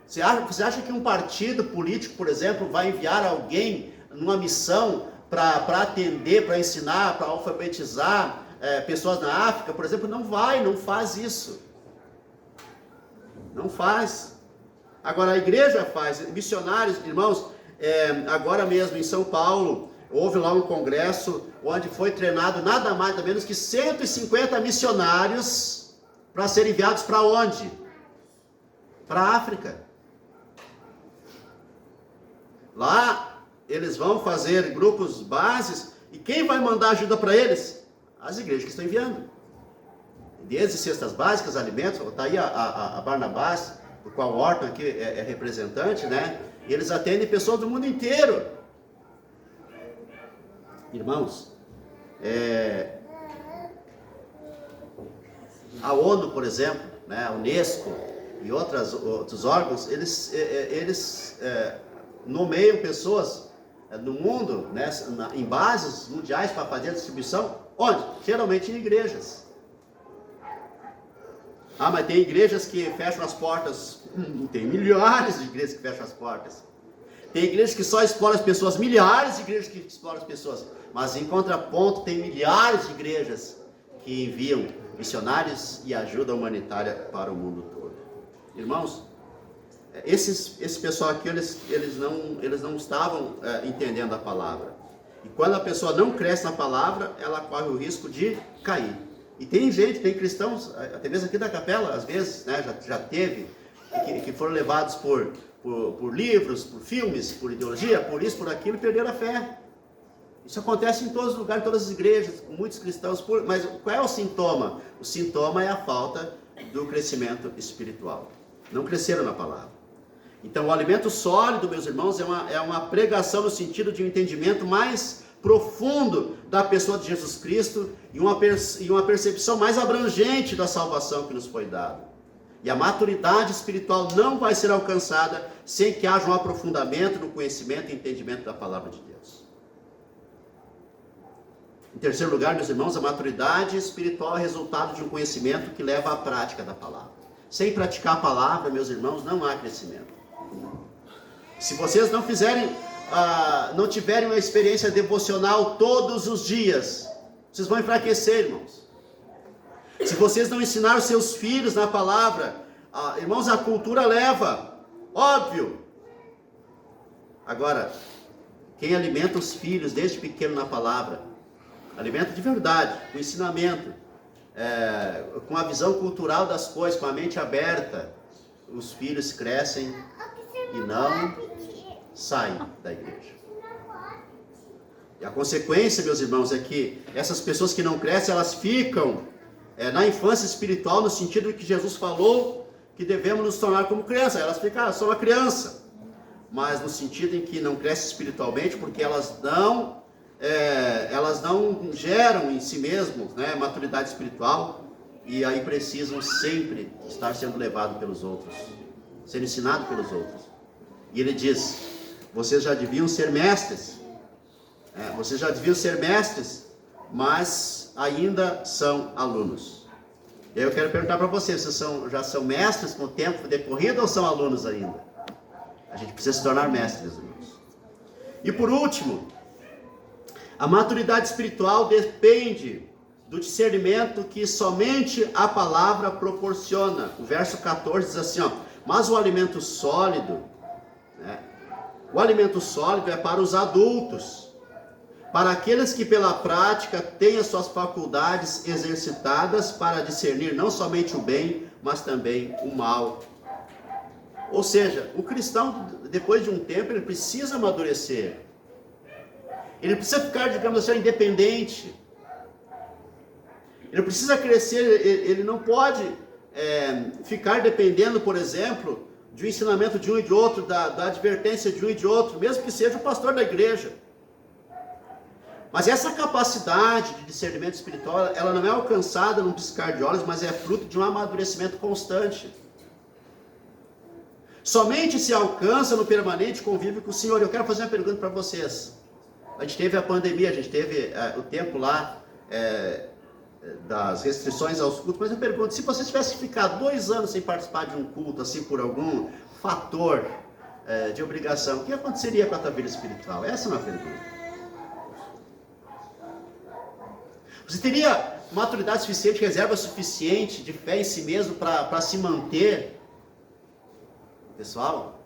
Você acha que um partido político, por exemplo, vai enviar alguém numa missão para atender, para ensinar, para alfabetizar pessoas na África, por exemplo? Não faz isso. Não faz. Agora a igreja faz. Missionários, irmãos, agora mesmo em São Paulo, houve lá um congresso onde foi treinado nada mais, nada menos que 150 missionários para serem enviados para onde? Para a África. Lá eles vão fazer grupos bases, e quem vai mandar ajuda para eles? As igrejas que estão enviando. Desde cestas básicas, alimentos, está aí a Barnabás, do qual o Orton aqui é representante, né? E eles atendem pessoas do mundo inteiro. Irmãos, a ONU, por exemplo, né, a Unesco e outros órgãos, eles nomeiam pessoas no mundo, né, em bases mundiais para fazer a distribuição. Onde? Geralmente em igrejas. Mas tem igrejas que fecham as portas. Tem milhares de igrejas que fecham as portas. Tem igrejas que só exploram as pessoas, milhares de igrejas que exploram as pessoas. Mas em contraponto tem milhares de igrejas que enviam missionários e ajuda humanitária para o mundo todo. Irmãos, esse pessoal aqui, eles não estavam entendendo a palavra. E quando a pessoa não cresce na palavra, ela corre o risco de cair. E tem cristãos, até mesmo aqui da capela, às vezes, né, já teve, que foram levados por livros, por filmes, por ideologia, por isso, por aquilo, e perderam a fé. Isso acontece em todos os lugares, em todas as igrejas, com muitos cristãos. Mas qual é o sintoma? O sintoma é a falta do crescimento espiritual. Não cresceram na palavra. Então, o alimento sólido, meus irmãos, é uma pregação no sentido de um entendimento mais profundo da pessoa de Jesus Cristo e uma percepção mais abrangente da salvação que nos foi dada. E a maturidade espiritual não vai ser alcançada sem que haja um aprofundamento no conhecimento e entendimento da palavra de Deus. Em terceiro lugar, meus irmãos, a maturidade espiritual é resultado de um conhecimento que leva à prática da palavra. Sem praticar a palavra, meus irmãos, não há crescimento. Se vocês não tiverem uma experiência devocional todos os dias, vocês vão enfraquecer, irmãos. Se vocês não ensinarem os seus filhos na palavra, irmãos, a cultura leva, óbvio. Agora, quem alimenta os filhos desde pequeno na palavra, alimenta de verdade, com ensinamento, com a visão cultural das coisas, com a mente aberta, os filhos crescem e não saem da igreja. E a consequência, meus irmãos, é que essas pessoas que não crescem, elas ficam na infância espiritual, no sentido que Jesus falou que devemos nos tornar como criança. Elas ficam, são uma criança, mas no sentido em que não crescem espiritualmente, porque elas não geram em si mesmos, né, maturidade espiritual, e aí precisam sempre estar sendo levados pelos outros, sendo ensinados pelos outros. E ele diz: vocês já deviam ser mestres, mas ainda são alunos. E aí eu quero perguntar para vocês, já são mestres com o tempo decorrido ou são alunos ainda? A gente precisa se tornar mestres, irmãos. E por último, a maturidade espiritual depende do discernimento que somente a palavra proporciona. O verso 14 diz assim, mas o alimento sólido, é para os adultos, para aqueles que pela prática têm as suas faculdades exercitadas para discernir não somente o bem, mas também o mal. Ou seja, o cristão, depois de um tempo, ele precisa amadurecer. Ele precisa ficar, digamos assim, independente. Ele precisa crescer, ele não pode ficar dependendo, por exemplo, de um ensinamento de um e de outro, da advertência de um e de outro, mesmo que seja o pastor da igreja. Mas essa capacidade de discernimento espiritual, ela não é alcançada num piscar de olhos, mas é fruto de um amadurecimento constante. Somente se alcança no permanente convívio com o Senhor. Eu quero fazer uma pergunta para vocês. A gente teve a pandemia, a gente teve o tempo lá das restrições aos cultos, mas eu pergunto, se você tivesse ficado 2 anos sem participar de um culto, assim, por algum fator de obrigação, o que aconteceria com a tua vida espiritual? Essa é uma pergunta. Você teria maturidade suficiente, reserva suficiente de fé em si mesmo para se manter? Pessoal,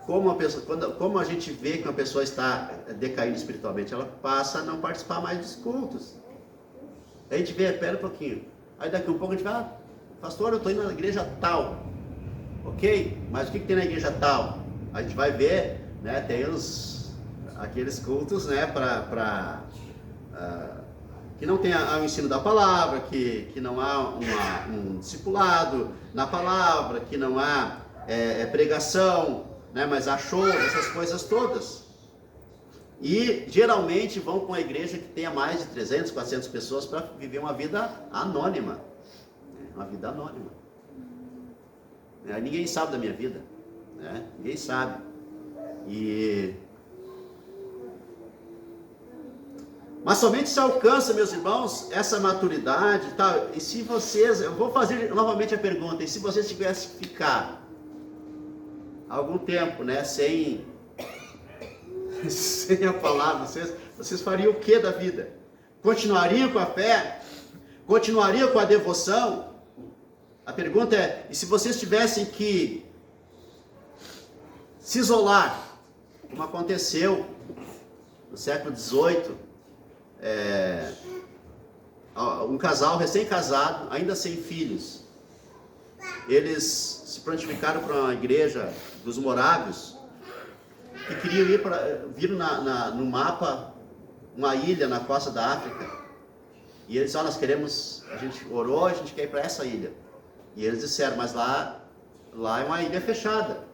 como a gente vê que uma pessoa está decaindo espiritualmente, ela passa a não participar mais dos cultos. A gente vê, espera um pouquinho. Aí daqui a um pouco a gente vai, pastor, eu estou indo na igreja tal. Ok, mas o que tem na igreja tal? A gente vai ver, né, tem aqueles cultos, né, que não tem o ensino da palavra, que não há um discipulado na palavra, que não há pregação, né, mas há show, essas coisas todas. E geralmente vão com a igreja que tenha mais de 300, 400 pessoas para viver uma vida anônima. Uma vida anônima. Ninguém sabe da minha vida, né? Ninguém sabe. Mas somente se alcança, meus irmãos, essa maturidade, tá? E se vocês, eu vou fazer novamente a pergunta, e se vocês tivessem que ficar algum tempo, né, sem a palavra, vocês fariam o que da vida? Continuariam com a fé? Continuariam com a devoção? A pergunta é, e se vocês tivessem que se isolar, como aconteceu no século XVIII, um casal recém-casado, ainda sem filhos, eles se prontificaram para uma igreja dos morávios, que queriam viram no mapa uma ilha na costa da África, e eles disseram, a gente orou, a gente quer ir para essa ilha. E eles disseram, mas lá é uma ilha fechada,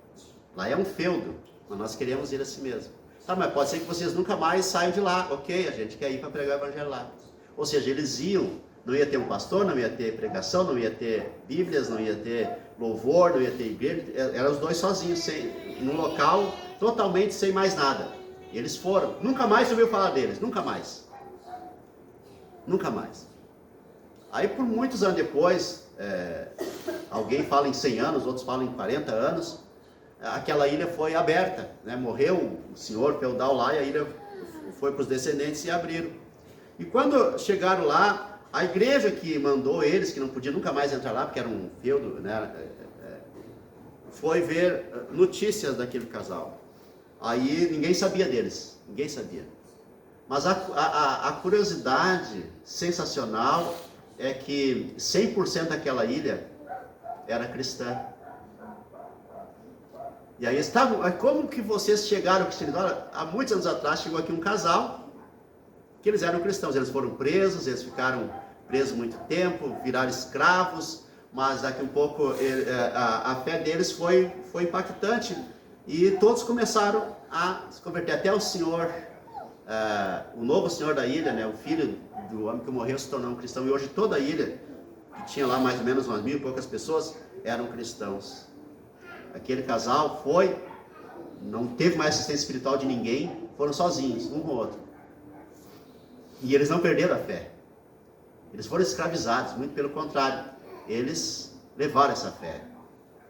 lá é um feudo, mas nós queremos ir assim mesmo. Tá, mas pode ser que vocês nunca mais saiam de lá. Ok, a gente quer ir para pregar o evangelho lá. Ou seja, eles iam, não ia ter um pastor, não ia ter pregação, não ia ter bíblias, não ia ter louvor, não ia ter igreja, eram os dois sozinhos, num local totalmente sem mais nada. E eles foram, nunca mais ouviu falar deles, nunca mais. Nunca mais. Aí por muitos anos depois, alguém fala em 100 anos, outros falam em 40 anos, aquela ilha foi aberta, né? Morreu o senhor feudal lá e a ilha foi para os descendentes e abriram. E quando chegaram lá, a igreja que mandou eles, que não podia nunca mais entrar lá, porque era um feudo, né? Foi ver notícias daquele casal. Aí ninguém sabia deles, ninguém sabia. Mas a curiosidade sensacional é que 100% daquela ilha era cristã. E aí como que vocês chegaram ao cristianismo? Há muitos anos atrás chegou aqui um casal, que eles eram cristãos, eles foram presos, eles ficaram presos muito tempo, viraram escravos, mas daqui um pouco a fé deles foi impactante, e todos começaram a se converter, até o senhor, o novo senhor da ilha, né, o filho do homem que morreu, se tornou um cristão, e hoje toda a ilha, que tinha lá mais ou menos umas 1.000 e poucas pessoas, eram cristãos. Aquele casal não teve mais assistência espiritual de ninguém, foram sozinhos, um com o outro. E eles não perderam a fé. Eles foram escravizados, muito pelo contrário. Eles levaram essa fé.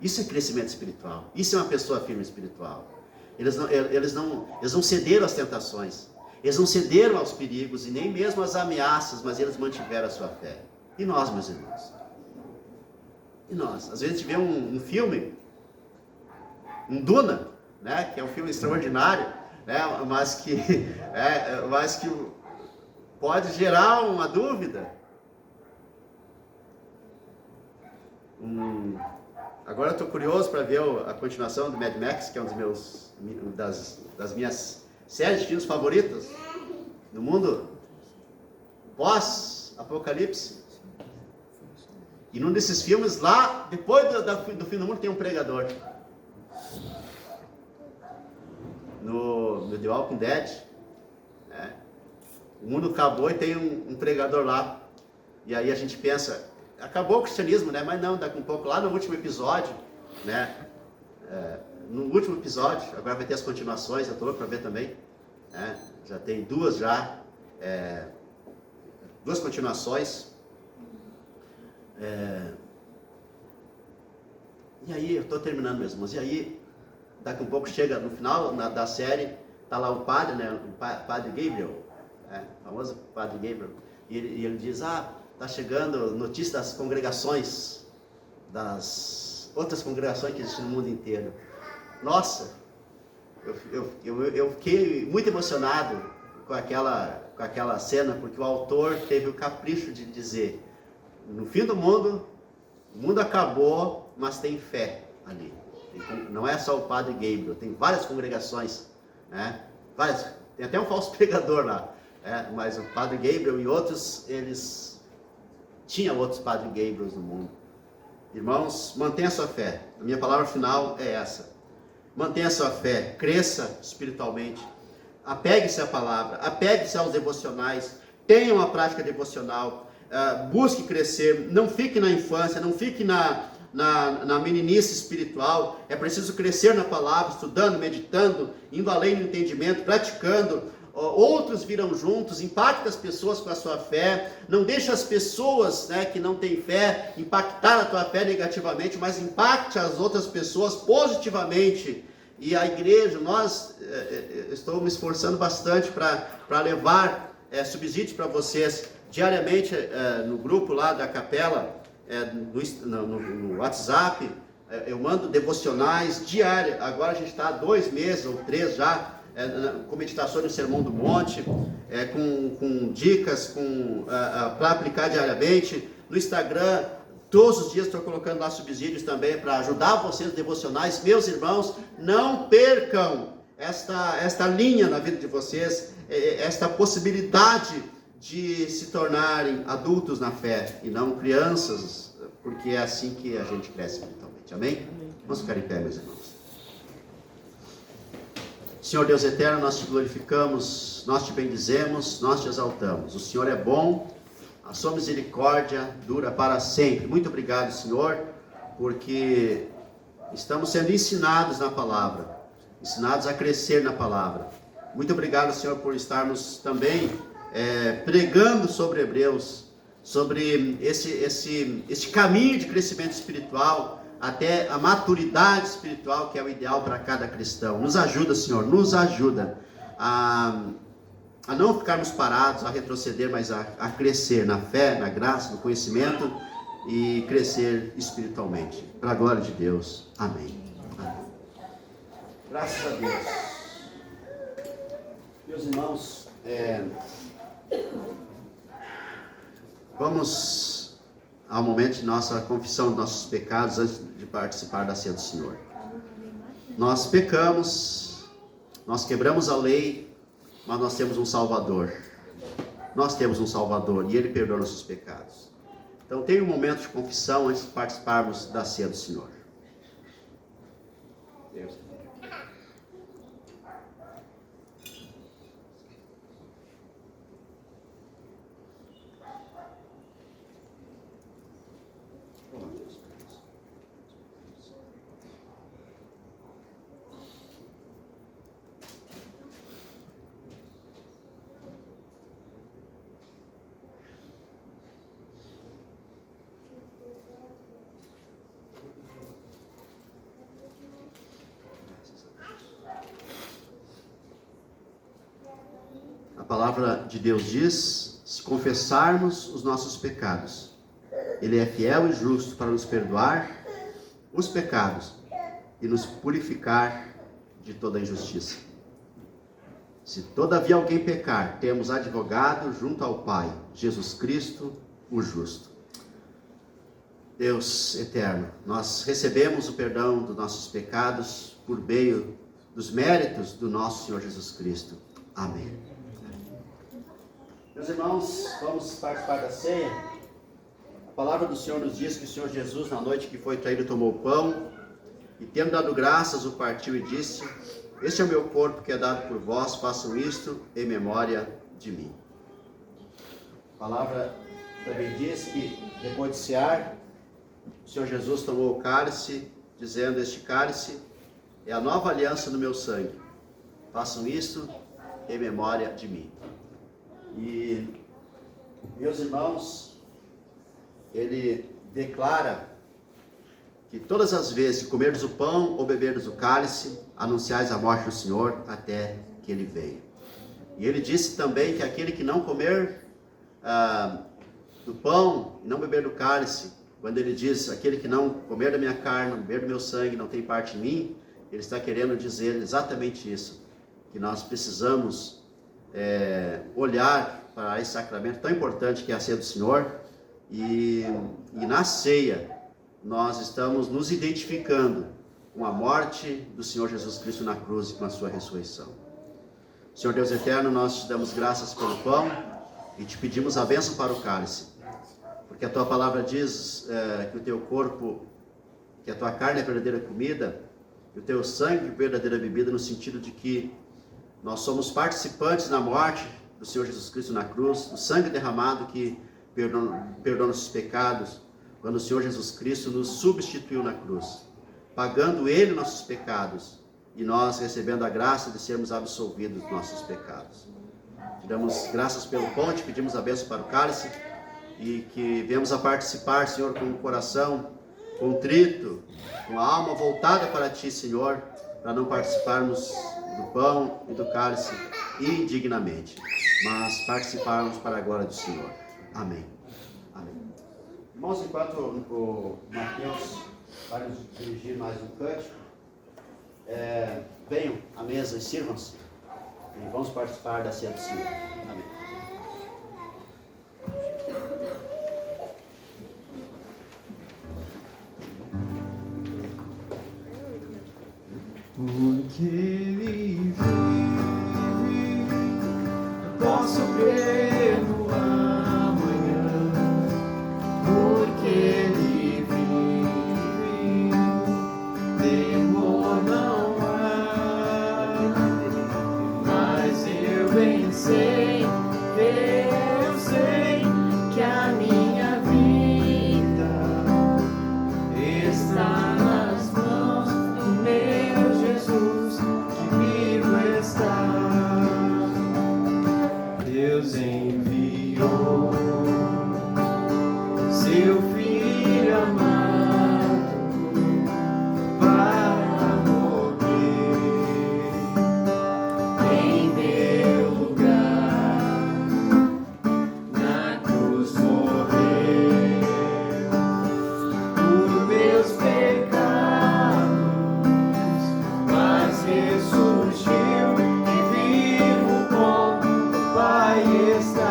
Isso é crescimento espiritual. Isso é uma pessoa firme espiritual. Eles não cederam às tentações. Eles não cederam aos perigos e nem mesmo às ameaças, mas eles mantiveram a sua fé. E nós, meus irmãos? E nós? Às vezes a gente vê um filme, um Duna, né, que é um filme extraordinário, né, mas que pode gerar uma dúvida. Agora eu estou curioso para ver a continuação do Mad Max, que é das minhas séries de filmes favoritas no mundo pós-apocalipse. E num desses filmes lá, depois do fim do mundo, tem um pregador. No The Walking Dead, né? O mundo acabou e tem um pregador lá. E aí a gente pensa, acabou o cristianismo, né? Mas não, daqui um pouco, lá no último episódio, né? No último episódio, agora vai ter as continuações, eu estou louco para ver também, né? Já tem duas continuações. E aí, eu estou terminando, meus irmãos, e aí, daqui um pouco chega no final da série, está lá o padre, né? O padre Gabriel, o famoso padre Gabriel, e ele diz, está chegando notícia das congregações, das outras congregações que existem no mundo inteiro. Nossa, eu fiquei muito emocionado com aquela cena, porque o autor teve o capricho de dizer, no fim do mundo, o mundo acabou, mas tem fé ali. Não é só o padre Gabriel, tem várias congregações, né? Várias Tem até um falso pregador lá. Mas o Padre Gabriel e outros, eles tinham outros Padre Gabriels no mundo. Irmãos, mantenha a sua fé. A minha palavra final é essa. Mantenha a sua fé, cresça espiritualmente. Apegue-se à palavra, apegue-se aos devocionais, tenha uma prática devocional, busque crescer, não fique na infância, não fique na meninice espiritual. É preciso crescer na palavra, estudando, meditando, indo além do entendimento, praticando. Outros virão juntos, impacte as pessoas com a sua fé, não deixe as pessoas, que não têm fé impactar a tua fé negativamente, mas impacte as outras pessoas positivamente. E a igreja, estou me esforçando bastante para levar subsídios para vocês diariamente no grupo lá da capela, no WhatsApp. Eu mando devocionais diários. Agora a gente está há 2 meses ou 3 já, com meditações no Sermão do Monte, com dicas para aplicar diariamente. No Instagram, todos os dias estou colocando lá subsídios também para ajudar vocês devocionais. Meus irmãos, não percam esta linha na vida de vocês, esta possibilidade de se tornarem adultos na fé e não crianças, porque é assim que a gente cresce espiritualmente. Amém? Vamos ficar em pé, meus irmãos. Senhor Deus eterno, nós te glorificamos, nós te bendizemos, nós te exaltamos. O Senhor é bom, a sua misericórdia dura para sempre. Muito obrigado, Senhor, porque estamos sendo ensinados na palavra, ensinados a crescer na palavra. Muito obrigado, Senhor, por estarmos também pregando sobre Hebreus, sobre esse caminho de crescimento espiritual, até a maturidade espiritual, que é o ideal para cada cristão. Nos ajuda, Senhor, nos ajuda a não ficarmos parados, a retroceder, mas a crescer na fé, na graça, no conhecimento e crescer espiritualmente. Para a glória de Deus. Amém. Amém. Graças a Deus. Meus irmãos, vamos ao momento de nossa confissão dos nossos pecados antes de participar da ceia do Senhor. Nós pecamos, nós quebramos a lei, mas nós temos um Salvador. Nós temos um Salvador e Ele perdoa nossos pecados. Então tem um momento de confissão antes de participarmos da ceia do Senhor. Deus. A palavra de Deus diz: se confessarmos os nossos pecados, Ele é fiel e justo para nos perdoar os pecados e nos purificar de toda injustiça. Se todavia alguém pecar, temos advogado junto ao Pai, Jesus Cristo, o justo. Deus eterno, nós recebemos o perdão dos nossos pecados por meio dos méritos do nosso Senhor Jesus Cristo. Amém. Meus irmãos, vamos participar da ceia. A palavra do Senhor nos diz que o Senhor Jesus, na noite que foi traído, tomou o pão e, tendo dado graças, o partiu e disse: este é o meu corpo que é dado por vós, façam isto em memória de mim. A palavra também diz que, depois de cear, o Senhor Jesus tomou o cálice, dizendo: este cálice é a nova aliança no meu sangue, façam isto em memória de mim. E, meus irmãos, ele declara que todas as vezes que comerdes o pão ou beberdes o cálice, anunciais a morte do Senhor até que Ele venha. E ele disse também que aquele que não comer do pão e não beber do cálice, quando ele diz: aquele que não comer da minha carne, não beber do meu sangue, não tem parte em mim, ele está querendo dizer exatamente isso, que nós precisamos olhar para esse sacramento tão importante que é a ceia do Senhor, e na ceia nós estamos nos identificando com a morte do Senhor Jesus Cristo na cruz e com a sua ressurreição. Senhor Deus eterno, nós te damos graças pelo pão e te pedimos a bênção para o cálice. Porque a tua palavra diz que o teu corpo, que a tua carne é verdadeira comida, e o teu sangue é verdadeira bebida, no sentido de que nós somos participantes na morte do Senhor Jesus Cristo na cruz, do sangue derramado que perdoa nossos pecados, quando o Senhor Jesus Cristo nos substituiu na cruz, pagando Ele nossos pecados, e nós recebendo a graça de sermos absolvidos dos nossos pecados. Te damos graças pelo pão, te pedimos a bênção para o cálice, e que venhamos a participar, Senhor, com o coração contrito, com a alma voltada para Ti, Senhor, para não participarmos do pão e do cálice indignamente, mas participarmos para a glória do Senhor. Amém. Amém. Irmãos, enquanto o Mateus vai nos dirigir mais um cântico, venham à mesa e sirvam-se, e vamos participar da ceia do Senhor. Amém. Porque Ele vive, eu posso crer no amanhã. Porque Ele vive, temor não há. Mas eu bem sei que a minha vida está nas mãos do meu Jesus, que vivo está. Deus enviou seu Filho amado para morrer em meu lugar, na cruz morreu por meus pecados, mas ressurgiu e vivo com o Pai está.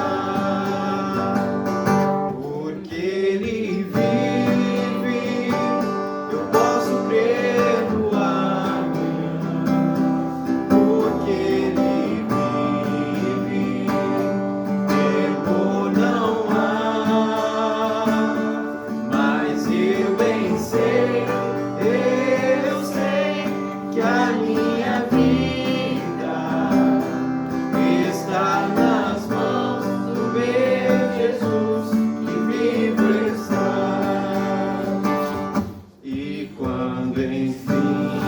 Porque Ele vive, eu posso crer no amanhã. Porque Ele vive, temor não há. Mas eu bem sei que a minha vida está nas mãos do meu Jesus, que vivo está. E quando enfim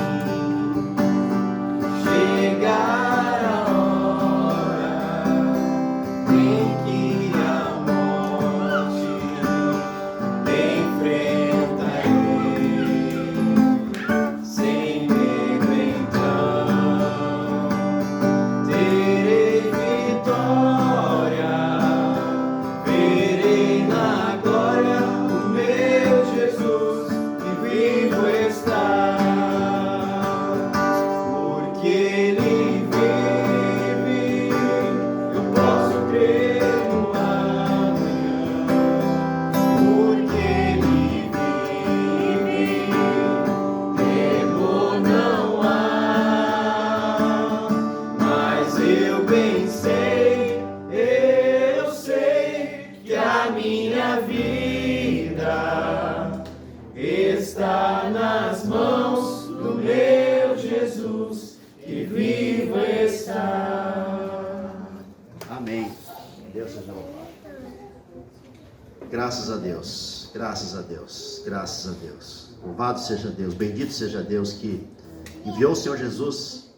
chegar a hora em que a morte enfrentarei, sem medo então terei vitória, verei na glória o meu Jesus, que vivo está. Porque Ele vive, eu posso crer no amanhã. Porque Ele vive, temor não há. Mas eu bem sei que a minha vida está nas mãos do meu Jesus, que vivo está. Amém. Deus seja louvado. Graças a Deus, graças a Deus, graças a Deus. Louvado seja Deus, bendito seja Deus que enviou o Senhor Jesus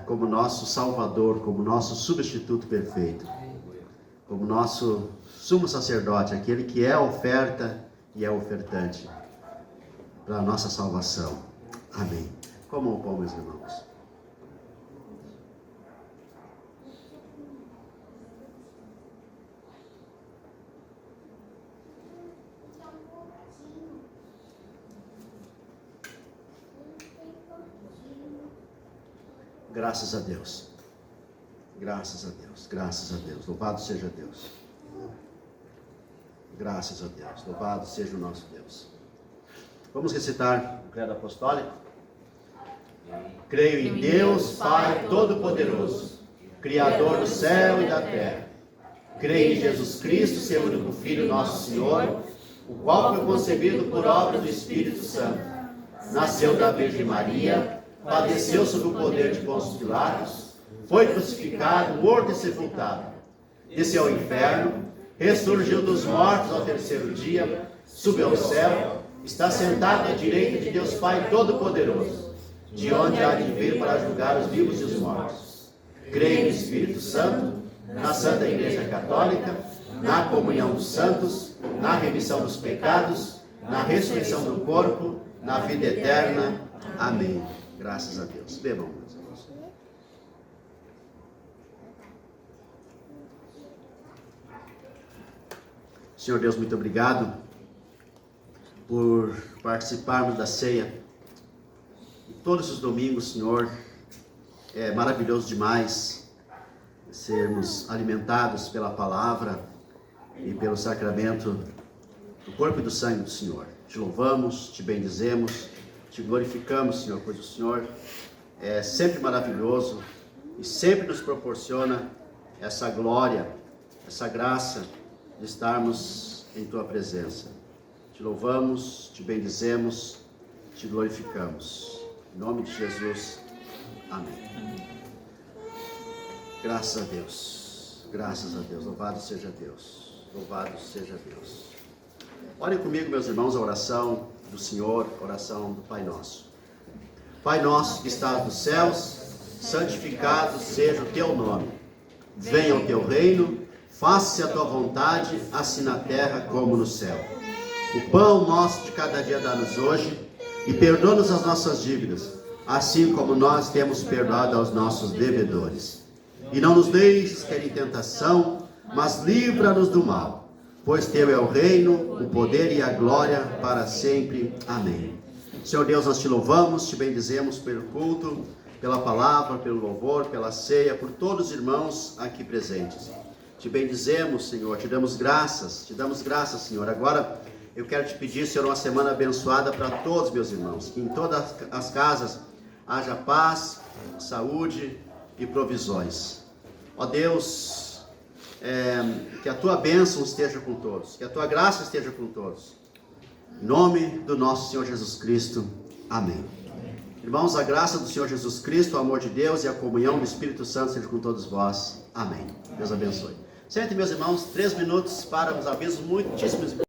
como nosso Salvador, como nosso substituto perfeito, como nosso sumo sacerdote, aquele que é a oferta e é ofertante para a nossa salvação. Amém. Comam o pão, meus irmãos. Graças a Deus. Graças a Deus. Graças a Deus. Louvado seja Deus. Graças a Deus. Louvado seja o nosso Deus. Vamos recitar o credo apostólico. Creio em Deus, Pai Todo-Poderoso, Criador do céu e da terra. Creio em Jesus Cristo, seu único Filho, nosso Senhor, o qual foi concebido por obra do Espírito Santo. Nasceu da Virgem Maria, padeceu sob o poder de Pôncio Pilatos, foi crucificado, morto e sepultado. Desceu ao inferno, ressurgiu dos mortos ao terceiro dia, subiu ao céu, está sentado à direita de Deus Pai Todo-Poderoso, de onde há de vir para julgar os vivos e os mortos. Creio no Espírito Santo, na Santa Igreja Católica, na comunhão dos santos, na remissão dos pecados, na ressurreição do corpo, na vida eterna. Amém. Graças a Deus. Bebam, meus irmãos. Senhor Deus, muito obrigado por participarmos da ceia. E todos os domingos, Senhor, é maravilhoso demais sermos alimentados pela palavra e pelo sacramento do corpo e do sangue do Senhor. Te louvamos, te bendizemos, te glorificamos, Senhor, pois o Senhor é sempre maravilhoso e sempre nos proporciona essa glória, essa graça de estarmos em Tua presença. Te louvamos, te bendizemos, te glorificamos. Em nome de Jesus, amém. Graças a Deus, graças a Deus, louvado seja Deus, louvado seja Deus. Olhem comigo, meus irmãos, a oração do Senhor, a oração do Pai Nosso. Pai nosso que estás nos céus, santificado seja o teu nome. Venha o teu reino, faça-se a tua vontade, assim na terra como no céu. O pão nosso de cada dia dá-nos hoje, e perdoa-nos as nossas dívidas, assim como nós temos perdoado aos nossos devedores. E não nos deixes cair em tentação, mas livra-nos do mal, pois teu é o reino, o poder e a glória para sempre. Amém. Senhor Deus, nós te louvamos, te bendizemos pelo culto, pela palavra, pelo louvor, pela ceia, por todos os irmãos aqui presentes. Te bendizemos, Senhor, te damos graças, Senhor. Agora eu quero te pedir, Senhor, uma semana abençoada para todos, meus irmãos, que em todas as casas haja paz, saúde e provisões. Ó Deus, que a tua bênção esteja com todos, que a tua graça esteja com todos. Em nome do nosso Senhor Jesus Cristo. Amém. Irmãos, a graça do Senhor Jesus Cristo, o amor de Deus e a comunhão do Espírito Santo seja com todos vós. Amém. Deus abençoe. Sente, meus irmãos, 3 minutos para os avisos muitíssimos.